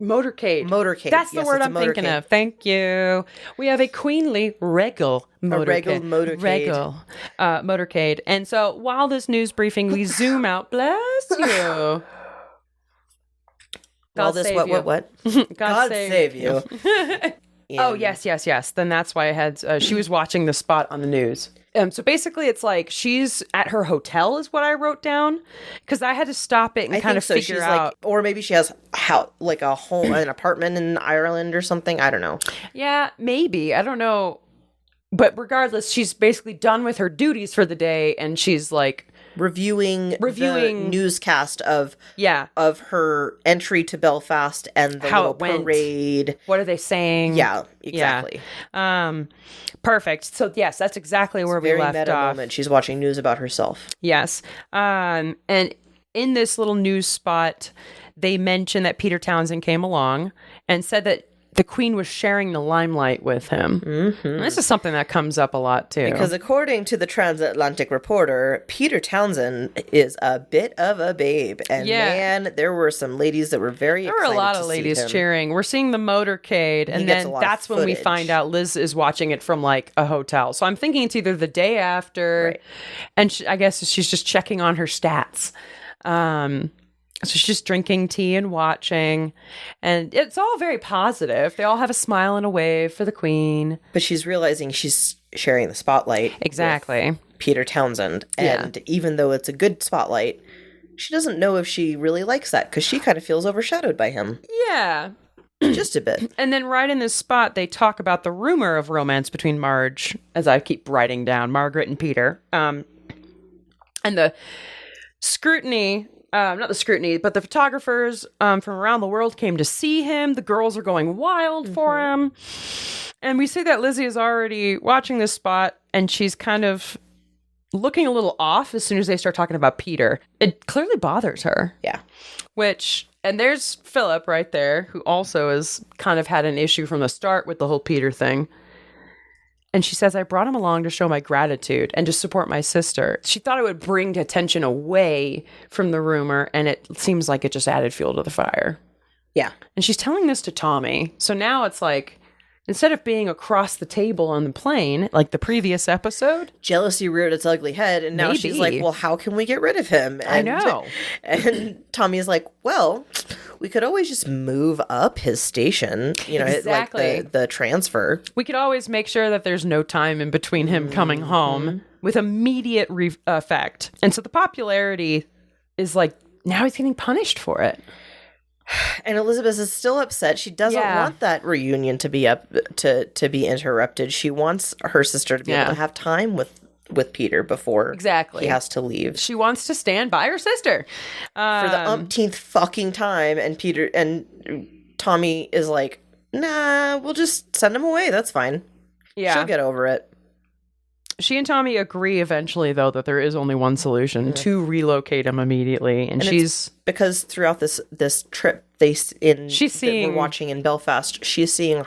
motorcade. Motorcade. That's the word I'm thinking of. Thank you. We have a queenly regal motorcade. A regal motorcade. Regal motorcade. And so while this news briefing, we zoom out. Bless you. God save you. What? God save you. Oh, yes. Then that's why I had... she was watching the spot on the news. So basically, it's like she's at her hotel is what I wrote down. Because I had to stop it and kind of figure out... or maybe she has a home, an apartment in Ireland or something. I don't know. Yeah, maybe. I don't know. But regardless, she's basically done with her duties for the day. And she's like... Reviewing the newscast of her entry to Belfast and the little parade. What are they saying? Yeah, exactly. Yeah. Perfect. So yes, that's exactly where we left meta off. Moment. She's watching news about herself. Yes. And in this little news spot, they mentioned that Peter Townsend came along and said that the Queen was sharing the limelight with him. Mm-hmm. This is something that comes up a lot, too. Because according to the Transatlantic Reporter, Peter Townsend is a bit of a babe. And man, there were some ladies that were very excited to see him. There were a lot of ladies cheering. We're seeing the motorcade, and then that's when we find out Liz is watching it from, like, a hotel. So I'm thinking it's either the day after, and I guess she's just checking on her stats. So she's just drinking tea and watching, and it's all very positive. They all have a smile and a wave for the Queen. But she's realizing she's sharing the spotlight. Exactly. With Peter Townsend. And even though it's a good spotlight, she doesn't know if she really likes that because she kind of feels overshadowed by him. Yeah. Just a bit. And then right in this spot, they talk about the rumor of romance between Marge, as I keep writing down, Margaret and Peter. And the scrutiny not the scrutiny, but the photographers from around the world came to see him. The girls are going wild for him. And we see that Lizzie is already watching this spot, and she's kind of looking a little off as soon as they start talking about Peter. It clearly bothers her. Yeah. And there's Philip right there, who also has kind of had an issue from the start with the whole Peter thing. And she says, I brought him along to show my gratitude and to support my sister. She thought it would bring attention away from the rumor, and it seems like it just added fuel to the fire. Yeah. And she's telling this to Tommy. So now it's like, instead of being across the table on the plane, like the previous episode. Jealousy reared its ugly head, and now she's like, well, how can we get rid of him? And, I know. And Tommy's like, well, we could always just move up his station, exactly. Like the transfer. We could always make sure that there's no time in between him coming home with immediate effect. And so the popularity is like, now he's getting punished for it. And Elizabeth is still upset. She doesn't want that reunion to be to be interrupted. She wants her sister to be able to have time with Peter before he has to leave. She wants to stand by her sister for the umpteenth fucking time. And Peter and Tommy is like, nah, we'll just send him away. That's fine. Yeah, she'll get over it. She and Tommy agree eventually, though, that there is only one solution to relocate him immediately. And she's because throughout this trip, she's seeing, we're watching in Belfast, she's seeing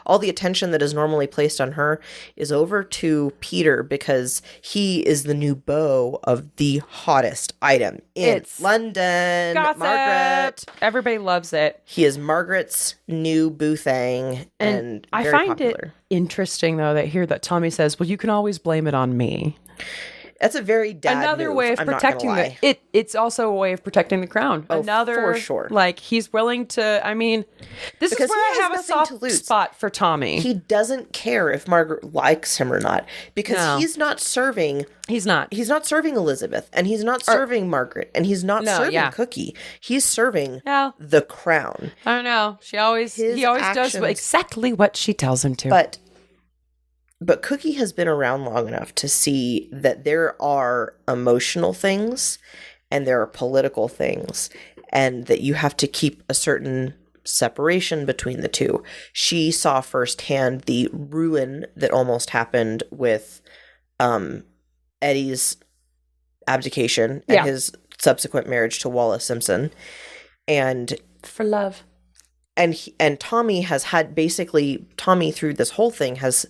all the attention that is normally placed on her is over to Peter because he is the new beau of the hottest item in London. Gossip. Margaret. Everybody loves it. He is Margaret's new boo thing, and very popular. I find it interesting, though, that Tommy says, well, you can always blame it on me. That's a very dad another move, way of protecting it's also a way of protecting the crown. For sure. Like, he's willing to, this is where I have a soft spot for Tommy. He doesn't care if Margaret likes him or not, because he's not serving Elizabeth, and he's not serving Margaret, and he's not serving Cookie. He's serving the crown. I don't know. He always does exactly what she tells him to. But Cookie has been around long enough to see that there are emotional things and there are political things, and that you have to keep a certain separation between the two. She saw firsthand the ruin that almost happened with Eddie's abdication and his subsequent marriage to Wallace Simpson. And for love. And Tommy has had Tommy through this whole thing has...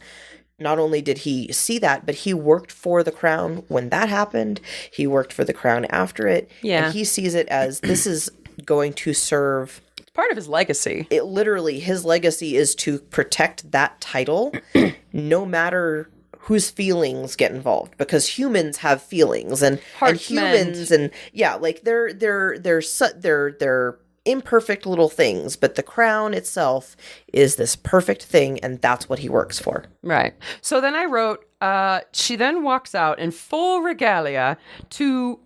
Not only did he see that, but he worked for the crown when that happened. He worked for the crown after it. Yeah. And he sees it as this is going to serve... It's part of his legacy. His legacy is to protect that title no matter whose feelings get involved. Because humans have feelings and humans and... Yeah, like they're imperfect little things, but the crown itself is this perfect thing, and that's what he works for. Right. So then I wrote, she then walks out in full regalia to ...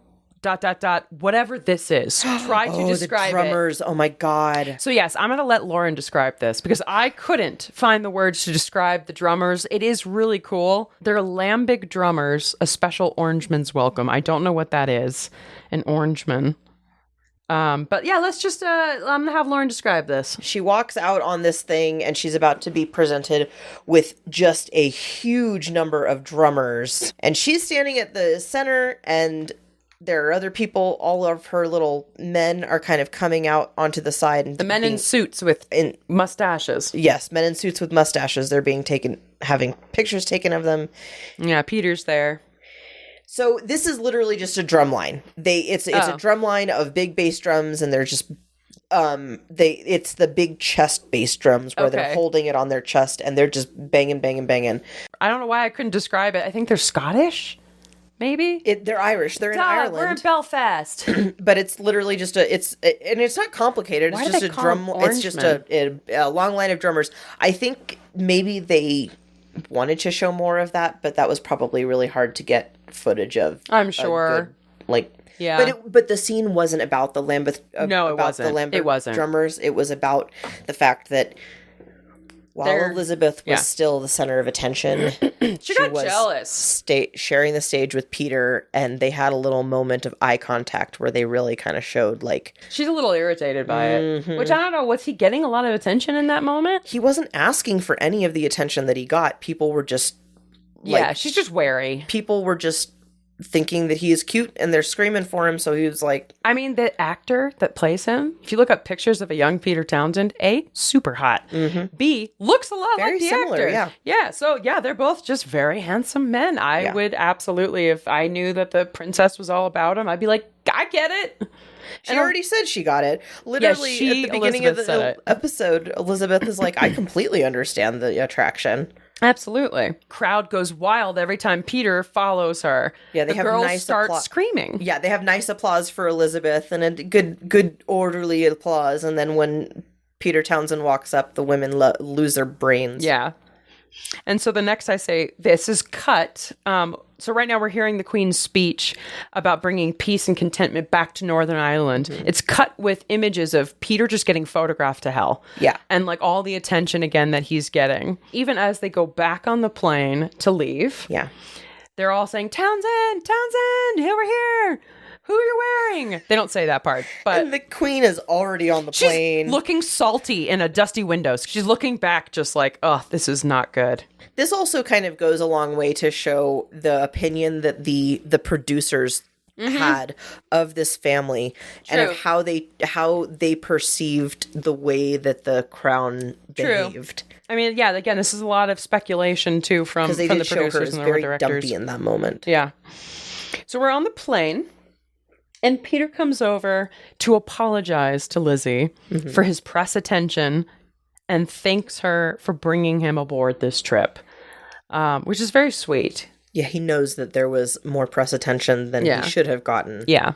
whatever this is. Try to describe the drummers. it. Oh my God. So yes, I'm going to let Lauren describe this because I couldn't find the words to describe the drummers. It is really cool. They're lambic drummers, a special orangeman's welcome. I don't know what that is. An orangeman. But yeah, let's just, I'm going to have Lauren describe this. She walks out on this thing and she's about to be presented with just a huge number of drummers. And she's standing at the center and there are other people. All of her little men are kind of coming out onto the side. And the men in suits with mustaches. Yes, men in suits with mustaches. They're having pictures taken of them. Yeah, Peter's there. So this is literally just a drum line. It's a drum line of big bass drums, and they're just it's the big chest bass drums where they're holding it on their chest and they're just banging. I don't know why I couldn't describe it. I think they're Scottish, maybe. They're Irish. They're in Ireland. We're in Belfast. But it's literally just and it's not complicated. It's just a drum. It's just a long line of drummers. I think maybe they wanted to show more of that, but that was probably really hard to get footage of. I'm sure. Yeah. But the scene wasn't about the Lambeth. No, it wasn't. The Lambeth drummers. It was about the fact that While Elizabeth was still the center of attention, she got jealous. Sharing the stage with Peter, and they had a little moment of eye contact where they really kind of showed, like... She's a little irritated by it. Which, I don't know, was he getting a lot of attention in that moment? He wasn't asking for any of the attention that he got. People were just... yeah, she's just wary. People were just thinking that he is cute, and they're screaming for him, so he was like... I mean, the actor that plays him, if you look up pictures of a young Peter Townsend, A, super hot. B, looks a lot very like the similar, actor. Yeah, so they're both just very handsome men. I would absolutely, if I knew that the princess was all about him, I'd be like, I get it. She already said she got it. Literally, at the beginning of the episode, Elizabeth is like, I completely understand the attraction. Absolutely. Crowd goes wild every time Peter follows her. Yeah, they have girls nice start screaming. Yeah, they have nice applause for Elizabeth and a good orderly applause. And then when Peter Townsend walks up, the women lose their brains. Yeah. And so the next I say, this is cut. So right now we're hearing the Queen's speech about bringing peace and contentment back to Northern Ireland. It's cut with images of Peter just getting photographed to hell. Yeah. And like all the attention again that he's getting. Even as they go back on the plane to leave. Yeah. They're all saying, Townsend, over here. Who you're wearing? They don't say that part, but... And the Queen is already on the plane. She's looking salty in a dusty windows. She's looking back just like, oh, this is not good. This also kind of goes a long way to show the opinion that the producers had of this family. True. And of how they perceived the way that the crown behaved. I mean, yeah, again, this is a lot of speculation, too, from the producers and the directors. Very dumpy in that moment. Yeah. So we're on the plane. And Peter comes over to apologize to Lizzie for his press attention and thanks her for bringing him aboard this trip, which is very sweet. Yeah, he knows that there was more press attention than he should have gotten. Yeah.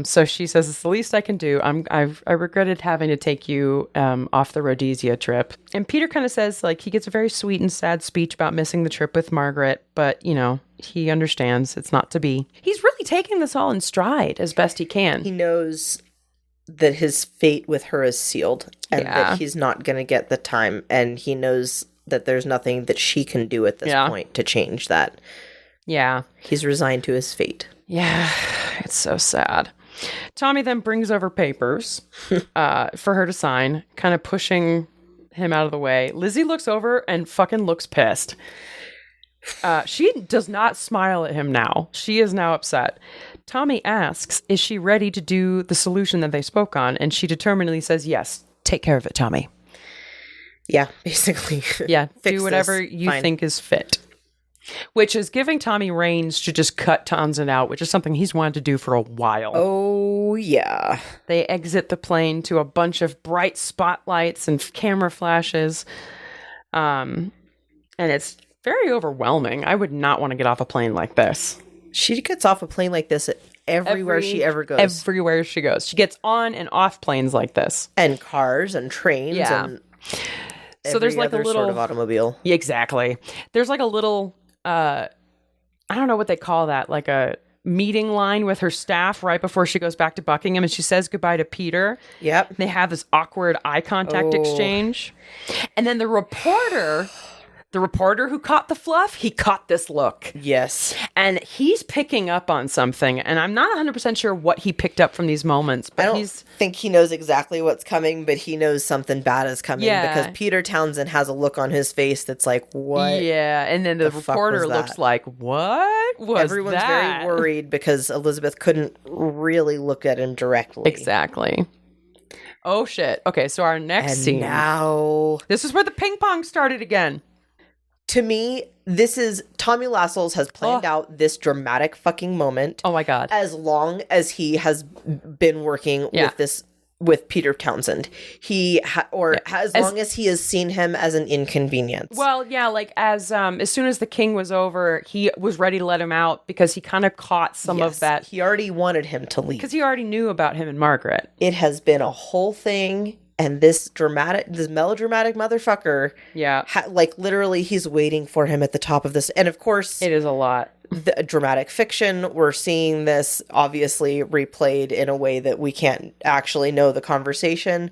So she says, it's the least I can do. I regretted having to take you off the Rhodesia trip. And Peter kind of says, like, he gets a very sweet and sad speech about missing the trip with Margaret, but, you know, he understands it's not to be. He's really taking this all in stride as best he can. He knows that his fate with her is sealed and that he's not going to get the time. And he knows that there's nothing that she can do at this point to change that. Yeah. He's resigned to his fate. Yeah, it's so sad. Tommy then brings over papers for her to sign, kind of pushing him out of the way. Lizzie looks over and fucking looks pissed. She does not smile at him now. She is now upset. Tommy asks, is she ready to do the solution that they spoke on? And she determinedly says, yes, take care of it, Tommy. Yeah, basically. Yeah, do whatever you think is fit. Which is giving Tommy reins to just cut Townsend out, which is something he's wanted to do for a while. Oh, yeah. They exit the plane to a bunch of bright spotlights and camera flashes. And it's very overwhelming. I would not want to get off a plane like this. She gets off a plane like this everywhere she ever goes. Everywhere she goes. She gets on and off planes like this. And cars and trains and so there's like a little sort of automobile. Yeah, exactly. There's like a little I don't know what they call that, like a meeting line with her staff right before she goes back to Buckingham, and she says goodbye to Peter. Yep. They have this awkward eye contact exchange. And then the reporter who caught the fluff, he caught this look. Yes. And he's picking up on something, and I'm not 100% sure what he picked up from these moments. But I don't think he knows exactly what's coming, but he knows something bad is coming because Peter Townsend has a look on his face that's like, what? Yeah, and then the reporter looks like, what was Everyone's very worried because Elizabeth couldn't really look at him directly. Exactly. Oh, shit. Okay, so our next scene. Now, this is where the ping pong started again. To me, this is Tommy Lascelles has planned out this dramatic fucking moment. Oh my God. As long as he has been working with Peter Townsend. As long as he has seen him as an inconvenience. Well, yeah, like as soon as the king was over, he was ready to let him out because he kind of caught some of that. He already wanted him to leave. Because he already knew about him and Margaret. It has been a whole thing. And this melodramatic motherfucker, like literally he's waiting for him at the top of this. And of course, it is a lot. The dramatic fiction, we're seeing this obviously replayed in a way that we can't actually know the conversation.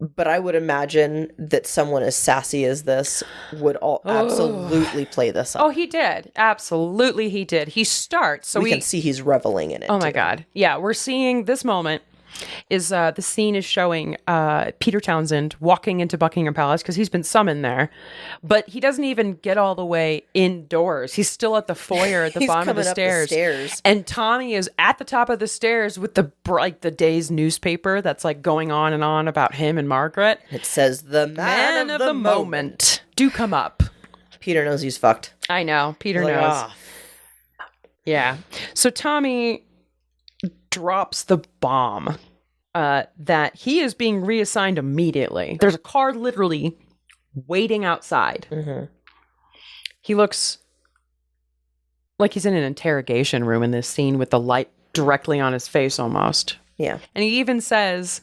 But I would imagine that someone as sassy as this would absolutely play this up. Oh, he did. Absolutely, he did. He starts. So we can see he's reveling in it. Oh, my God. Yeah, we're seeing this moment is the scene is showing Peter Townsend walking into Buckingham Palace because he's been summoned there. But he doesn't even get all the way indoors. He's still at the foyer at the bottom of the stairs. And Tommy is at the top of the stairs with the day's newspaper that's like going on and on about him and Margaret. It says, the man of the moment. Do come up. Peter knows he's fucked. I know. Peter knows. Yeah. So Tommy drops the bomb that he is being reassigned immediately. There's a car literally waiting outside. Mm-hmm. He looks like he's in an interrogation room in this scene with the light directly on his face almost. Yeah. And he even says,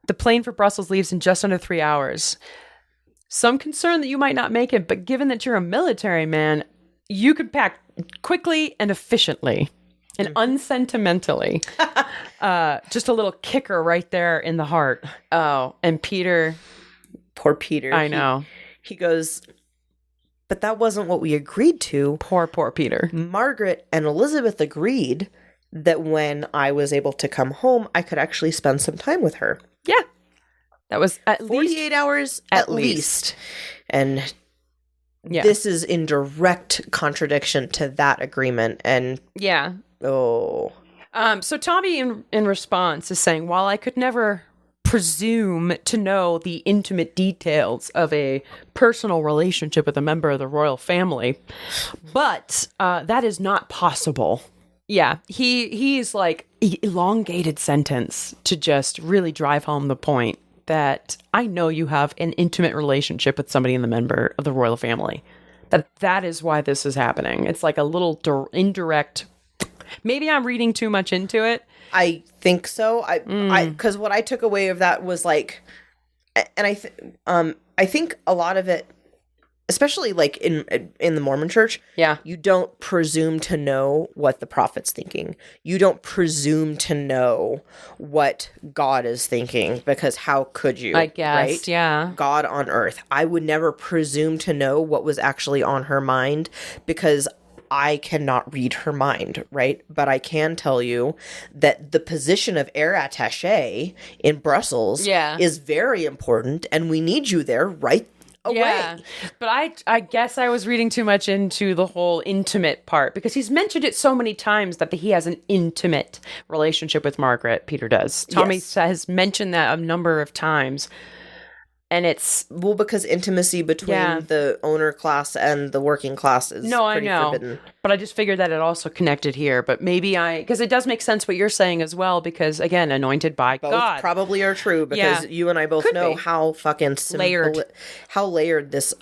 the plane for Brussels leaves in just under 3 hours. Some concern that you might not make it, but given that you're a military man, you could pack quickly and efficiently. And unsentimentally. Just a little kicker right there in the heart. Oh, and Peter. Poor Peter. I know. He goes, but that wasn't what we agreed to. Poor Peter. Margaret and Elizabeth agreed that when I was able to come home, I could actually spend some time with her. Yeah. That was at 48 hours at least. And this is in direct contradiction to that agreement. And yeah. Oh. So Tommy, in response, is saying, while I could never presume to know the intimate details of a personal relationship with a member of the royal family, but that is not possible. Yeah, he's like elongated sentence to just really drive home the point that I know you have an intimate relationship with somebody in the member of the royal family. That is why this is happening. It's like a little indirect. Maybe I'm reading too much into it. I think so. Because what I took away of that was like, and I think a lot of it, especially like in the Mormon church, you don't presume to know what the prophet's thinking. You don't presume to know what God is thinking, because how could you? I guess, right? Yeah. God on earth. I would never presume to know what was actually on her mind, because I cannot read her mind, right? But I can tell you that the position of air attaché in Brussels is very important, and we need you there right away. Yeah, but I guess I was reading too much into the whole intimate part, because he's mentioned it so many times that he has an intimate relationship with Margaret. Peter does. Tommy has mentioned that a number of times. And it's... Well, because intimacy between the owner class and the working class is pretty forbidden. But I just figured that it also connected here. But maybe because it does make sense what you're saying as well, because, again, anointed by both God. Probably are true, because you and I both know how fucking how layered this...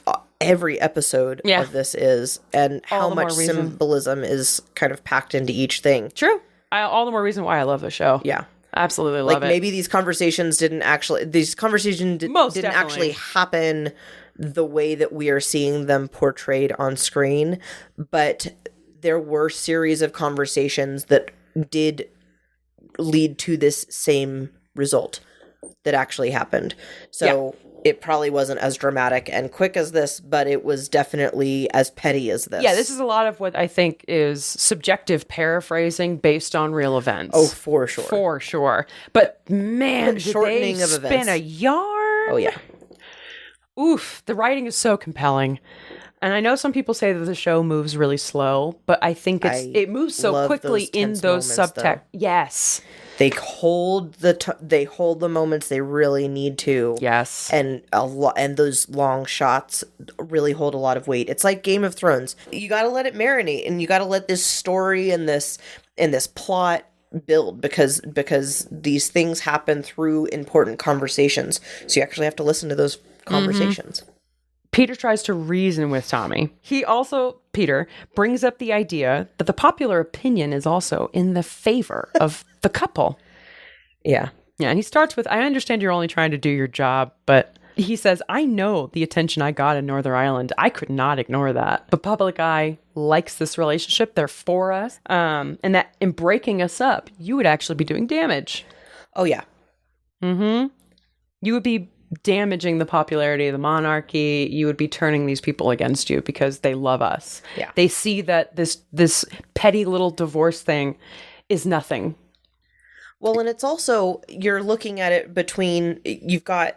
every episode of this is, and how much symbolism is kind of packed into each thing. True. All the more reason why I love the show. Yeah. Absolutely love it. Maybe these conversations didn't actually actually happen the way that we are seeing them portrayed on screen, but there were series of conversations that did lead to this same result that actually happened. So it probably wasn't as dramatic and quick as this, but it was definitely as petty as this. Yeah, this is a lot of what I think is subjective paraphrasing based on real events. Oh, for sure. For sure. But man, shortening of events. Spin a yarn. Oh, yeah. Oof, the writing is so compelling. And I know some people say that the show moves really slow, but I think it moves so quickly in those subtext. Yes. They hold the moments they really need to. Yes. And and those long shots really hold a lot of weight. It's like Game of Thrones. You got to let it marinate, and you got to let this story and this plot build, because these things happen through important conversations. So you actually have to listen to those conversations. Mm-hmm. Peter tries to reason with Tommy. Peter brings up the idea that the popular opinion is also in the favor of the couple. Yeah. Yeah, and he starts with, I understand you're only trying to do your job, but he says, I know the attention I got in Northern Ireland. I could not ignore that. The public eye likes this relationship. They're for us. And that in breaking us up, you would actually be doing damage. Oh, yeah. Mm-hmm. You would be damaging the popularity of the monarchy. You would be turning these people against you because they love us. Yeah. They see that this petty little divorce thing is nothing. Well, and it's also, you're looking at it between, you've got,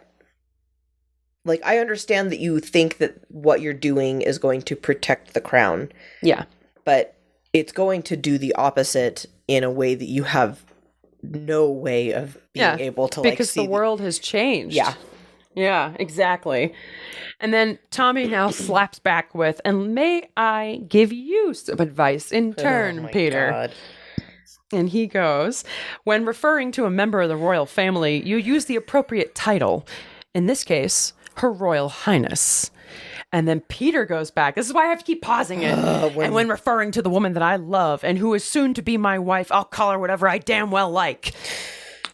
like, I understand that you think that what you're doing is going to protect the crown. Yeah. But it's going to do the opposite in a way that you have no way of being able to, like, because the world has changed. Yeah. Yeah, exactly. And then Tommy now slaps back with, and may I give you some advice in turn, Peter? God. And he goes, when referring to a member of the royal family, you use the appropriate title. In this case, Her Royal Highness. And then Peter goes back. This is why I have to keep pausing it. And when referring to the woman that I love and who is soon to be my wife, I'll call her whatever I damn well like.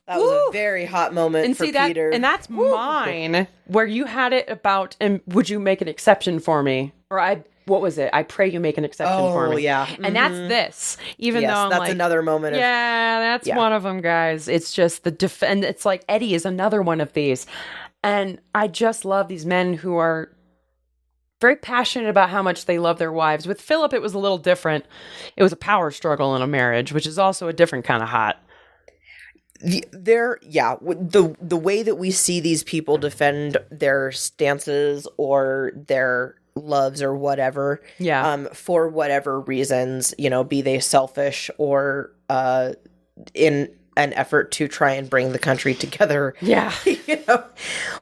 That was a very hot moment for Peter. And that's mine, where you had it about, and would you make an exception for me? Or what was it? I pray you make an exception for me. Oh, yeah. And that's this. Even though I'm that's another moment. That's one of them, guys. It's just and it's like Eddie is another one of these. And I just love these men who are very passionate about how much they love their wives. With Philip, it was a little different. It was a power struggle in a marriage, which is also a different kind of hot. The way that we see these people defend their stances or their loves or whatever, for whatever reasons, be they selfish or in an effort to try and bring the country together. Yeah.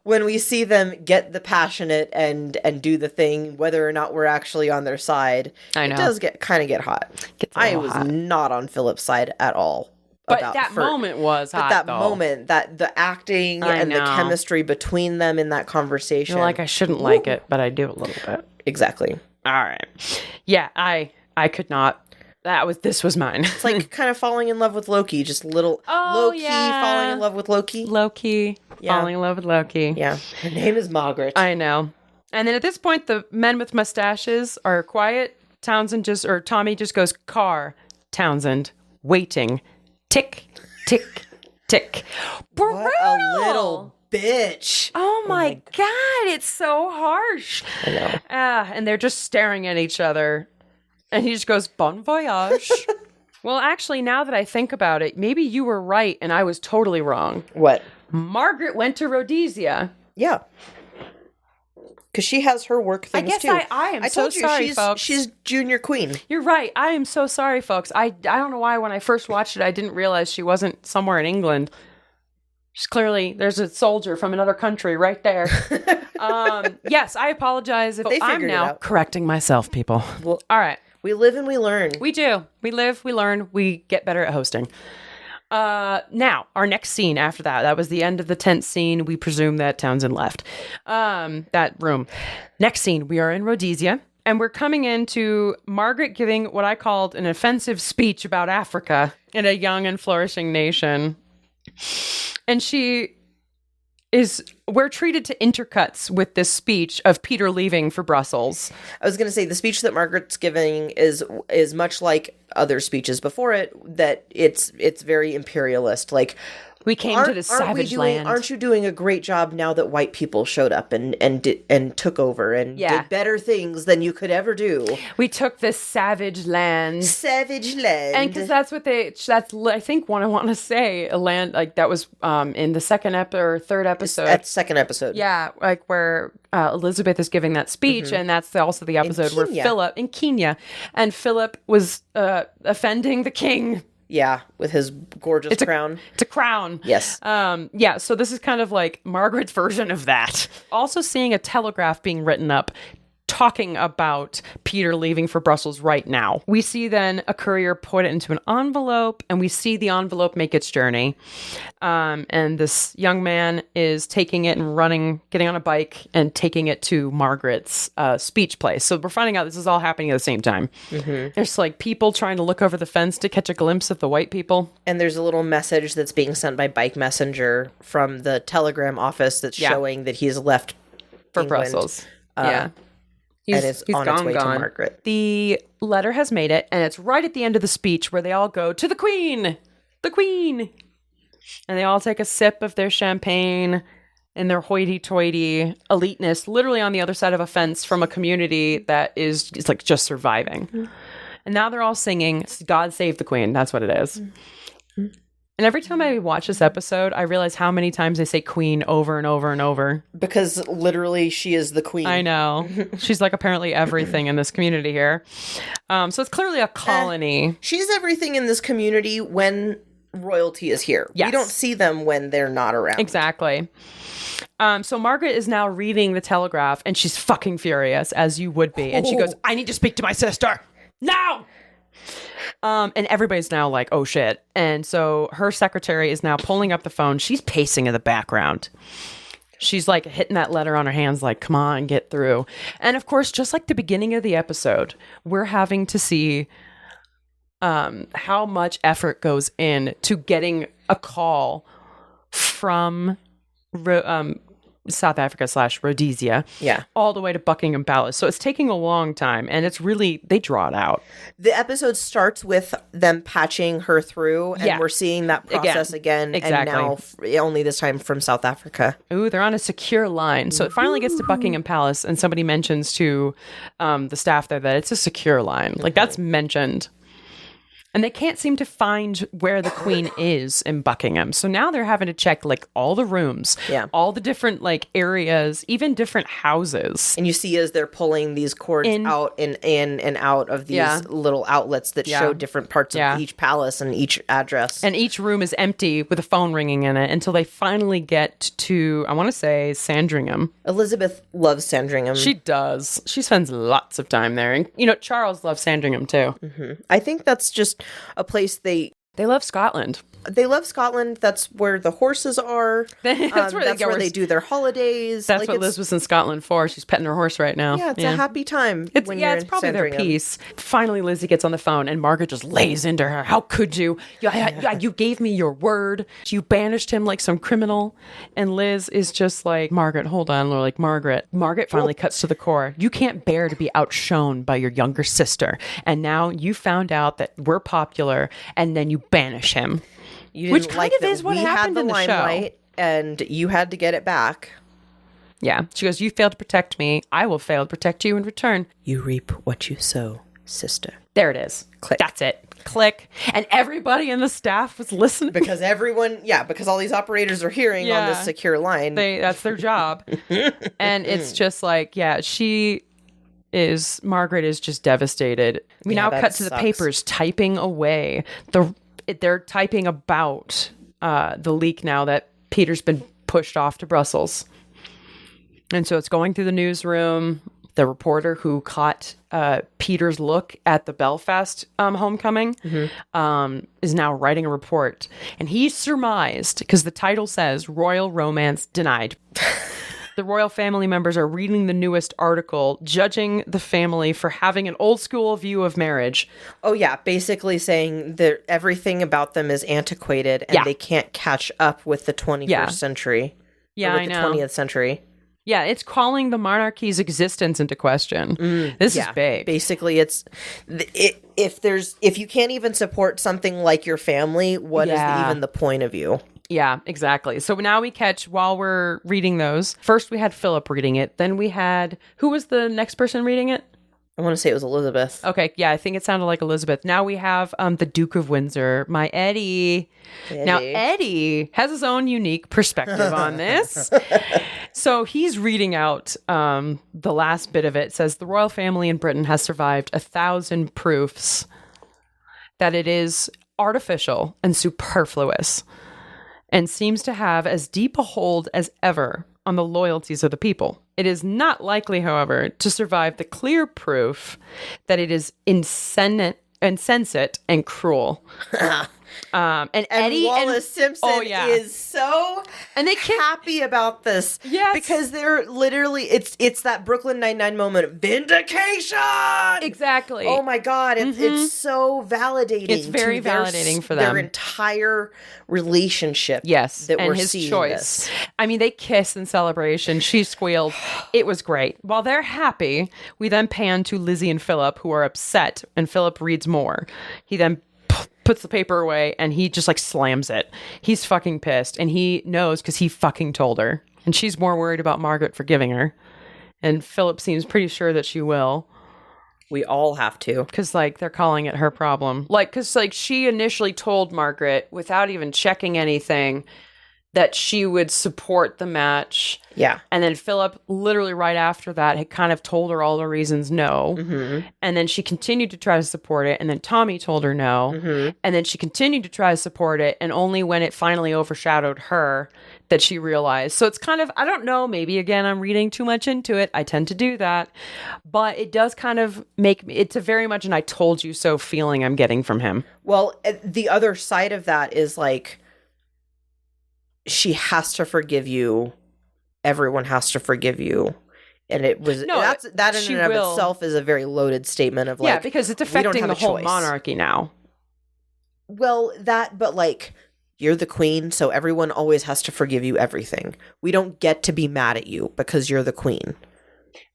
When we see them get the passionate and do the thing, whether or not we're actually on their side, it does get hot. I was not on Philip's side at all. But that moment was hot, But that moment, that the acting and the chemistry between them in that conversation. You're like, I shouldn't like it, but I do a little bit. Exactly. All right. Yeah, I could not. This was mine. It's like kind of falling in love with Loki, just low-key falling in love with Loki. Loki, falling in love with Loki. Yeah. Her name is Margaret. I know. And then at this point, the men with mustaches are quiet. Tommy just goes, car, Townsend, waiting. Tick, tick, tick. Brutal. What a little bitch. Oh my God, it's so harsh. I know. And they're just staring at each other. And he just goes, bon voyage. Well, actually, now that I think about it, maybe you were right and I was totally wrong. What? Margaret went to Rhodesia. Yeah. Because she has her work things too. I am so sorry, folks. She's junior queen. You're right. I am so sorry, folks. I don't know why when I first watched it, I didn't realize she wasn't somewhere in England. She's clearly, there's a soldier from another country right there. Yes, I apologize if I'm now correcting myself, people. Well, all right. We live and we learn. We do. We live, we learn, we get better at hosting. Now, our next scene after that was the end of the tent scene. We presume that Townsend left that room. Next scene, we are in Rhodesia, and we're coming into Margaret giving what I called an offensive speech about Africa in a young and flourishing nation. And we're treated to intercuts with this speech of Peter leaving for Brussels. I was going to say the speech that Margaret's giving is much like other speeches before it, that it's very imperialist. Like, we came to this savage land. Aren't you doing a great job now that white people showed up and took over and did better things than you could ever do? We took this savage land. And because that's what I think what I want to say, a land like that was in the second or third episode. At second episode. Yeah, like where Elizabeth is giving that speech, and that's also the episode where Philip in Kenya, and Philip was offending the king. Yeah, with his gorgeous crown. It's a crown. Yes. So this is kind of like Margaret's version of that. Also seeing a telegraph being written up talking about Peter leaving for Brussels right now. We see then a courier put it into an envelope, and we see the envelope make its journey. And this young man is taking it and getting on a bike and taking it to Margaret's speech place. So we're finding out this is all happening at the same time. Mm-hmm. There's like people trying to look over the fence to catch a glimpse of the white people. And there's a little message that's being sent by bike messenger from the telegram office that's showing that he's left for England. Brussels. And it's on its way to Margaret. The letter has made it, and it's right at the end of the speech where they all go, to the Queen! The Queen! And they all take a sip of their champagne, in their hoity-toity eliteness, literally on the other side of a fence from a community that is like just surviving. Mm-hmm. And now they're all singing, God Save the Queen. That's what it is. Mm-hmm. And every time I watch this episode, I realize how many times they say queen over and over and over. Because literally she is the queen. I know. She's like apparently everything in this community here. So it's clearly a colony. She's everything in this community when royalty is here. Yes. We don't see them when they're not around. Exactly. So Margaret is now reading the Telegraph, and she's fucking furious, as you would be. And she goes, I need to speak to my sister. Now! And everybody's now like, oh shit. And so her secretary is now pulling up the phone. She's pacing in the background. She's like hitting that letter on her hands like, come on, get through. And of course, just like the beginning of the episode, we're having to see how much effort goes in to getting a call from South Africa / Rhodesia, all the way to Buckingham Palace. So it's taking a long time, and it's really, they draw it out. The episode starts with them patching her through, and we're seeing that process again, exactly. And now only this time from South Africa. Ooh, they're on a secure line. So it finally gets to Buckingham Palace, and somebody mentions to the staff there that it's a secure line. Like, that's mentioned. And they can't seem to find where the queen is in Buckingham. So now they're having to check like all the rooms, all the different like areas, even different houses. And you see as they're pulling these cords out in and out of these little outlets that show different parts of each palace and each address. And each room is empty with a phone ringing in it until they finally get to, I want to say, Sandringham. Elizabeth loves Sandringham. She does. She spends lots of time there. And, you know, Charles loves Sandringham too. Mm-hmm. I think that's just a place they love Scotland. They love Scotland. That's where the horses are. That's where they do their holidays. That's like what Liz was in Scotland for. She's petting her horse right now. Yeah, it's a happy time. It's probably their peace. Finally, Lizzie gets on the phone, and Margaret just lays into her. How could you? You gave me your word. You banished him like some criminal. And Liz is just like, Margaret, hold on. We're like, Margaret. Margaret finally cuts to the core. You can't bear to be outshone by your younger sister. And now you found out that we're popular, and then you banish him. Which kind of is what happened in the show. And you had to get it back. Yeah. She goes, you failed to protect me. I will fail to protect you in return. You reap what you sow, sister. There it is. Click. That's it. Click. And everybody in the staff was listening. Because because all these operators are hearing on this secure line. That's their job. And it's just like, Margaret is just devastated. We now cut to the papers typing away. They're typing about the leak now that Peter's been pushed off to Brussels. And so it's going through the newsroom. The reporter who caught Peter's look at the Belfast homecoming is now writing a report. And he surmised, because the title says, Royal Romance Denied. The royal family members are reading the newest article, judging the family for having an old school view of marriage. Oh, yeah. Basically saying that everything about them is antiquated and they can't catch up with the 21st century. Yeah, I know. The 20th century. Yeah, it's calling the monarchy's existence into question. This is big. Basically, if you can't even support something like your family, what is even the point of you? Yeah, exactly. So now we catch, while we're reading those, first we had Philip reading it. Then we had, who was the next person reading it? I want to say it was Elizabeth. Okay, yeah, I think it sounded like Elizabeth. Now we have the Duke of Windsor, my Eddie. Now, Eddie has his own unique perspective on this. So he's reading out the last bit of it. It says, the royal family in Britain has survived 1,000 proofs that it is artificial and superfluous, and seems to have as deep a hold as ever on the loyalties of the people. It is not likely, however, to survive the clear proof that it is insensate and cruel. And Eddie Wallace Simpson is so happy about this. Yes. Because they're literally, it's that Brooklyn Nine-Nine moment of vindication. Exactly. Oh my God. It's so validating. It's very validating for them. Their entire relationship. Yes. That and we're his seeing choice. This. I mean, they kiss in celebration. She squealed. It was great. While they're happy, we then pan to Lizzie and Philip, who are upset, and Philip reads more. He then puts the paper away and he just like slams it. He's fucking pissed, and he knows because he fucking told her. And she's more worried about Margaret forgiving her. And Philip seems pretty sure that she will. We all have to. Because, like, they're calling it her problem. Like, because, like, she initially told Margaret, without even checking anything, that she would support the match. Yeah. And then Philip, literally right after that, had kind of told her all the reasons no. Mm-hmm. And then she continued to try to support it. And then Tommy told her no. Mm-hmm. And then she continued to try to support it. And only when it finally overshadowed her that she realized. So it's kind of, I don't know, maybe again, I'm reading too much into it. I tend to do that. But it does kind of make me, it's a very much an I told you so feeling I'm getting from him. Well, the other side of that is like, she has to forgive you. Everyone has to forgive you. And it was, that in and of itself is a very loaded statement of like, yeah, because it's affecting the whole monarchy now. Well, but like, you're the queen, so everyone always has to forgive you everything. We don't get to be mad at you because you're the queen.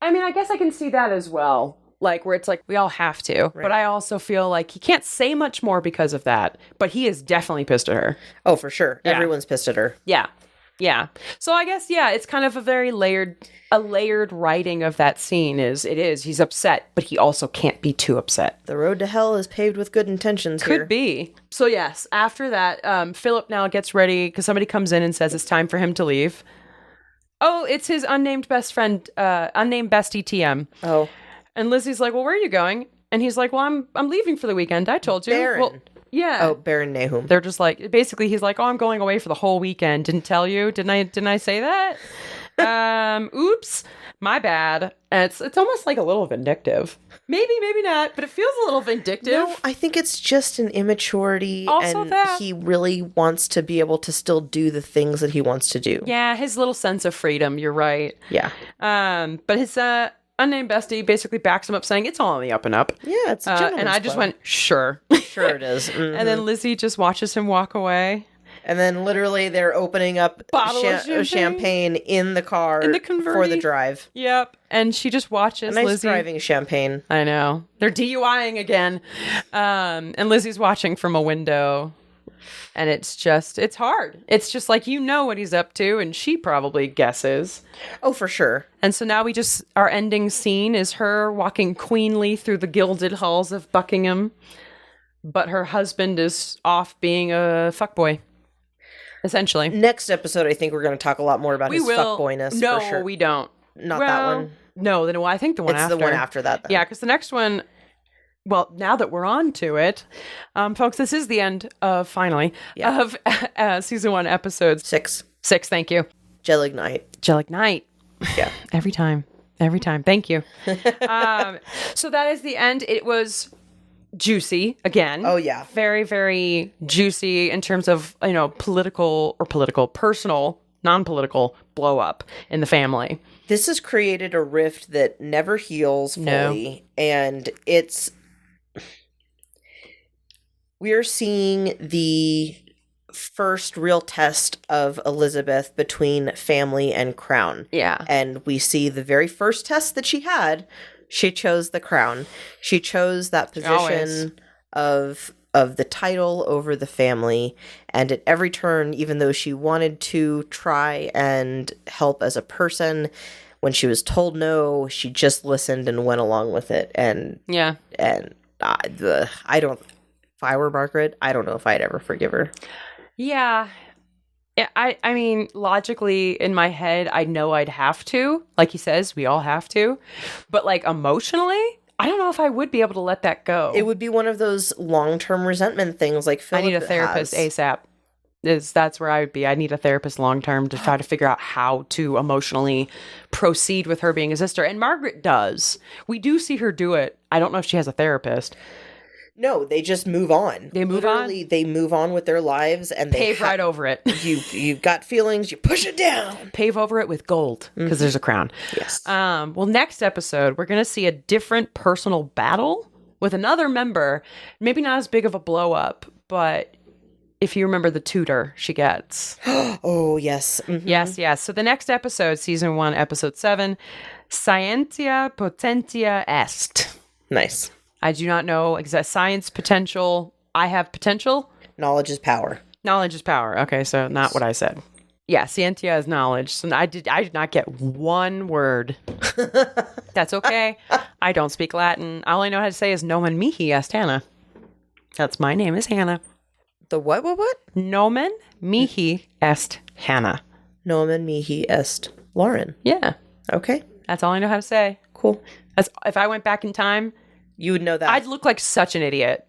I mean, I guess I can see that as well. Like, where it's like, we all have to. Right. But I also feel like he can't say much more because of that. But he is definitely pissed at her. Oh, for sure. Yeah. Everyone's pissed at her. Yeah. Yeah. So I guess, yeah, it's kind of a very layered writing of that scene he's upset, but he also can't be too upset. The road to hell is paved with good intentions here. Could be. So yes, after that, Philip now gets ready because somebody comes in and says it's time for him to leave. Oh, it's his unnamed best friend, unnamed bestie TM. Oh. And Lizzie's like, well, where are you going? And he's like, well, I'm leaving for the weekend. I told you. Baron. Well, yeah. Oh, Baron Nahum. They're just like, basically, he's like, oh, I'm going away for the whole weekend. Didn't tell you? Didn't I say that? Oops. My bad. And it's almost like a little vindictive. Maybe not, but it feels a little vindictive. No, I think it's just an immaturity. Also and that. He really wants to be able to still do the things that he wants to do. Yeah, his little sense of freedom. You're right. Yeah. But his unnamed bestie basically backs him up saying it's all on the up and up. Yeah, it's a gentleman's and I just club. went, sure. Sure it is. Mm-hmm. And then Lizzie just watches him walk away. And then literally they're opening up champagne in the car for the drive. Yep. And she just watches nice Lizzie. driving champagne. I know. They're DUIing again. And Lizzie's watching from a window. And it's hard. It's just like, you know what he's up to, and she probably guesses. Oh, for sure. And so now our ending scene is her walking queenly through the gilded halls of Buckingham. But her husband is off being a fuckboy. Essentially. Next episode, I think we're going to talk a lot more about his fuckboyness. No, for sure. we don't. Not that one. No, I think the one after. It's the one after that, then. Yeah, because the next one, well, now that we're on to it, folks, this is the end of, finally, of season 1, episode 6. 6, thank you. Gelignite. Yeah. Every time. Thank you. So that is the end. It was juicy again. Oh yeah. Very, very juicy in terms of, personal, non-political blow up in the family. This has created a rift that never heals fully. No. And we're seeing the first real test of Elizabeth between family and crown. Yeah. And we see the very first test that she had. She chose the crown. She chose that position of the title over the family. And at every turn, even though she wanted to try and help as a person, when she was told no, she just listened and went along with it. And yeah. And if I were Margaret, I don't know if I'd ever forgive her. Yeah. I mean, logically, in my head, I know I'd have to. Like he says, we all have to. But, like, emotionally, I don't know if I would be able to let that go. It would be one of those long-term resentment things like Philip I need a therapist ASAP. That's where I would be. I need a therapist long-term to try to figure out how to emotionally proceed with her being a sister. And Margaret does. We do see her do it. I don't know if she has a therapist. No, they just move on. They move Literally, on? They move on with their lives and they pave right over it. You've got feelings, you push it down. Pave over it with gold, because there's a crown. Yes. Well, next episode, we're going to see a different personal battle with another member. Maybe not as big of a blow up, but if you remember the tutor she gets. Oh, yes. Mm-hmm. Yes. So the next episode, season 1, episode 7, Scientia Potentia Est. Nice. I do not know exact science potential. I have potential. Knowledge is power. Knowledge is power. Okay, so not what I said. Yeah, scientia is knowledge. So I did not get one word. That's okay. I don't speak Latin. All I know how to say is nomen mihi est Hannah. That's my name is Hannah. The what? Nomen mihi est Hannah. Nomen mihi est Lauren. Yeah. Okay. That's all I know how to say. Cool. If I went back in time, you would know that. I'd look like such an idiot.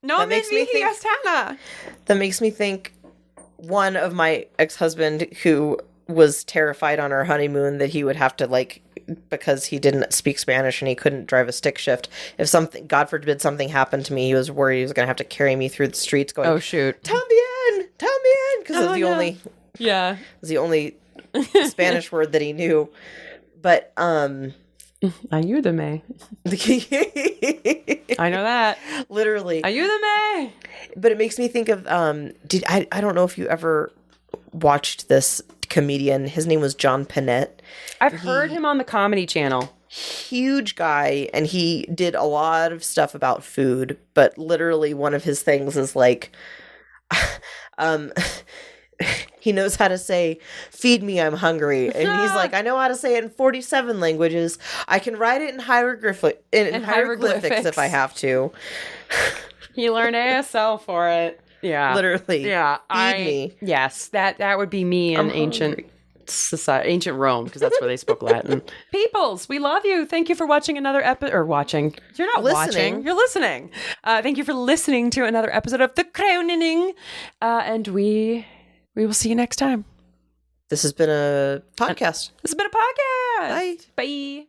Nomen mihi est Hannah. That makes me think one of my ex-husband who was terrified on our honeymoon that he would have to, like, because he didn't speak Spanish and he couldn't drive a stick shift, if something, God forbid, something happened to me, he was worried he was going to have to carry me through the streets going, oh shoot, también, because it was the only Spanish word that he knew. But ayúdame. I know that. Literally. Ayúdame. But it makes me think of I don't know if you ever watched this comedian. His name was John Panette. I've heard him on the Comedy Channel. Huge guy, and he did a lot of stuff about food, but literally one of his things is like he knows how to say, feed me, I'm hungry. And he's like, I know how to say it in 47 languages. I can write it in hieroglyphics if I have to. He learned ASL for it. Yeah. Literally. Yeah. Feed me. Yes. That would be me in ancient society, ancient Rome, because that's where they spoke Latin. Peoples, we love you. Thank you for watching another episode, or watching. You're not watching. You're listening. Thank you for listening to another episode of The Crownening. And we will see you next time. This has been a podcast. This has been a podcast. Bye. Bye.